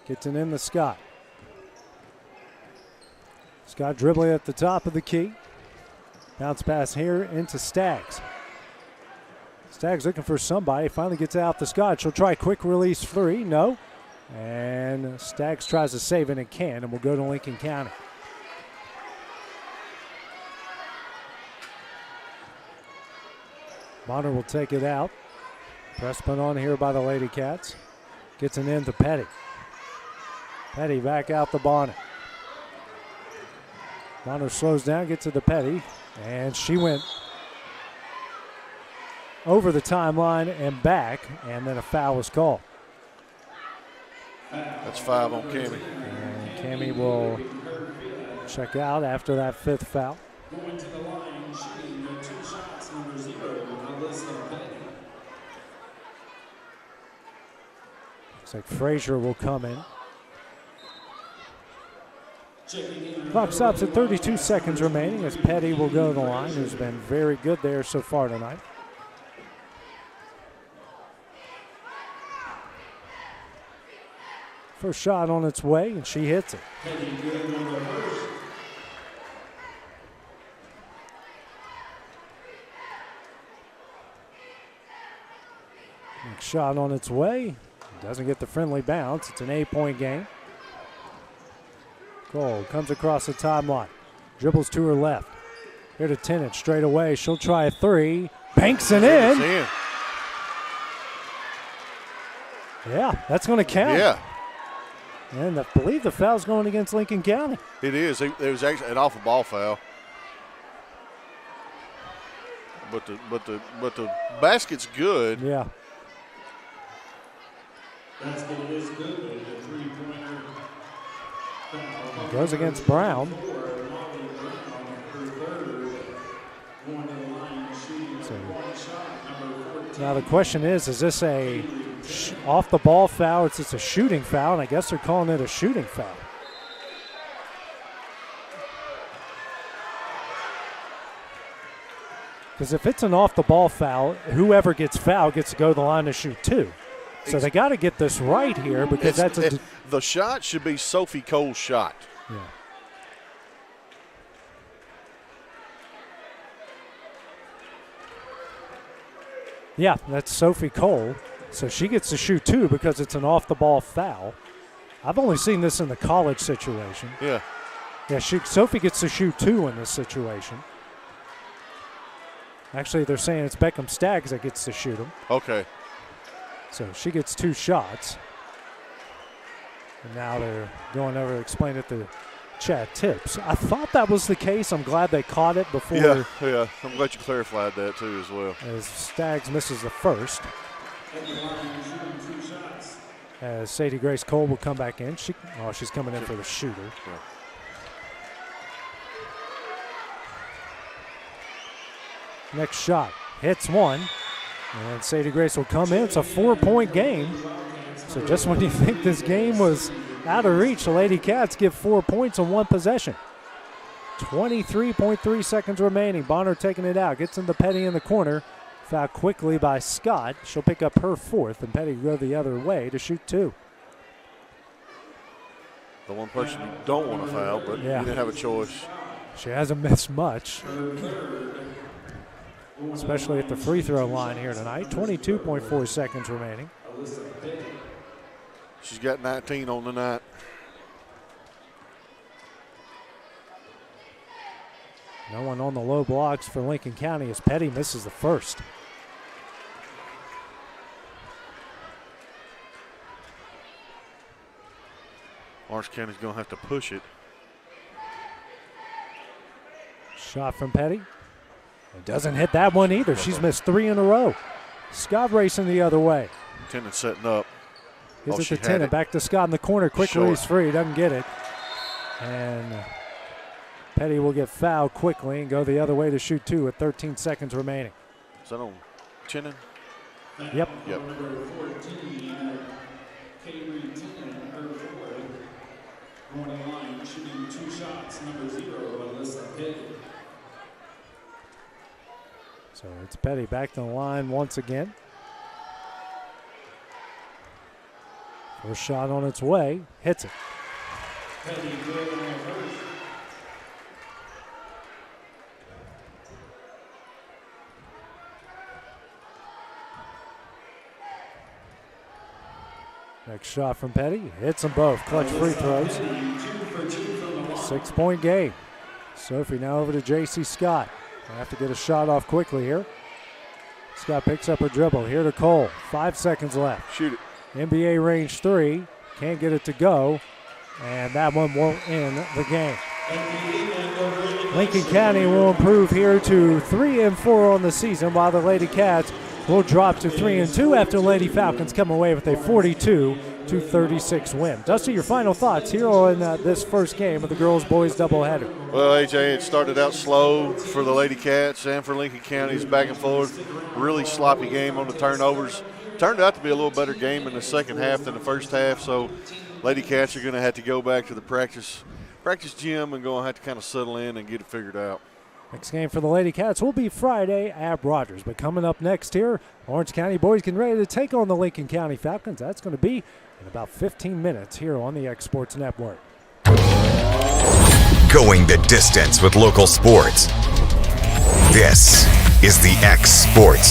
Gets it in to Scott. Scott dribbling at the top of the key. Bounce pass here into Staggs. Staggs looking for somebody. Finally gets out to Scott. She'll try quick release 3. No. And Staggs tries to save it and can, and we'll go to Lincoln County. Bonner will take it out. Press put on here by the Lady Cats. Gets an in to Petty. Petty back out to Bonner. Bonner slows down, gets it to Petty. And she went over the timeline and back, and then a foul was called. That's 5 on Cammie. And Cammie will check out after that 5th foul. Going to the line, shooting 2 shots, number 0, Alyssa Petty. Looks like Frazier will come in. Clock stops at 32 seconds remaining as Petty will go to the line, who's been very good there so far tonight. First shot on its way, and she hits it. Next shot on its way. Doesn't get the friendly bounce. It's an 8-point game. Cole comes across the timeline. Dribbles to her left. Here to Tennant straight away. She'll try a three. Banks it in. Yeah, that's going to count. Yeah. And I believe the foul's going against Lincoln County. It is. It was actually an off a ball foul. But the basket's good. Yeah. Basket is good. The three-pointer foul. Goes against Brown. So, now the question is this a off the ball foul? It's just a shooting foul, and I guess they're calling it a shooting foul. Because if it's an off the ball foul, whoever gets fouled gets to go to the line to shoot two. So they got to get this right here because the shot should be Sophie Cole's shot. Yeah. Yeah, that's Sophie Cole. So she gets to shoot two because it's an off-the-ball foul. I've only seen this in the college situation. Yeah. Yeah, Sophie gets to shoot two in this situation. Actually, they're saying it's Beckham Staggs that gets to shoot them. Okay. So she gets two shots. And now they're going over to explain it to Chad Tips. I thought that was the case. I'm glad they caught it before. Yeah. I'm glad you clarified that too as well. As Staggs misses the first. As Sadie Grace Cole will come back in. She's coming in for the shooter. Yeah. Next shot. Hits one. And Sadie Grace will come in. It's a 4-point game. So just when you think this game was out of reach, the Lady Cats give 4 points on one possession. 23.3 seconds remaining. Bonner taking it out. Gets into Petty in the corner. Foul quickly by Scott. She'll pick up her fourth, and Petty go the other way to shoot two. The one person you don't want to foul, but you didn't have a choice. She hasn't missed much, especially at the free throw line here tonight. 22.4 seconds remaining. She's got 19 on the night. No one on the low blocks for Lincoln County as Petty misses the first. Orange County's going to have to push it. Shot from Petty. It doesn't hit that one either. She's missed three in a row. Scott racing the other way. Tennant setting up. Gives it to Tennant. Back to Scott in the corner. Quick release free. Doesn't get it. And Petty will get fouled quickly and go the other way to shoot two with 13 seconds remaining. Is that on Tennant? Yep. Number 14, Kaylee Tennant, her forward, going in line, shooting two shots. Number 0, Alyssa Petty. So it's Petty back to the line once again. First shot on its way, hits it. Petty good on the first. Next shot from Petty, hits them both. Clutch free throws. 6-point game. Sophie now over to J.C. Scott. They have to get a shot off quickly here. Scott picks up her dribble. Here to Cole. 5 seconds left. Shoot it. NBA range three. Can't get it to go. And that one won't end the game. Lincoln County will improve here to 3-4 on the season, while the Lady Cats will drop to 3-2 after Lady Falcons come away with a 42-36 win. Dusty, your final thoughts here on this first game of the girls-boys doubleheader. Well, AJ, it started out slow for the Lady Cats and for Lincoln County's back and forth. Really sloppy game on the turnovers. Turned out to be a little better game in the second half than the first half, so Lady Cats are going to have to go back to the practice practice gym and going to have to kind of settle in and get it figured out. Next game for the Lady Cats will be Friday at Rogers. But coming up next here, Orange County boys getting ready to take on the Lincoln County Falcons. That's going to be in about 15 minutes here on the X Sports Network. Going the distance with local sports. This is the X Sports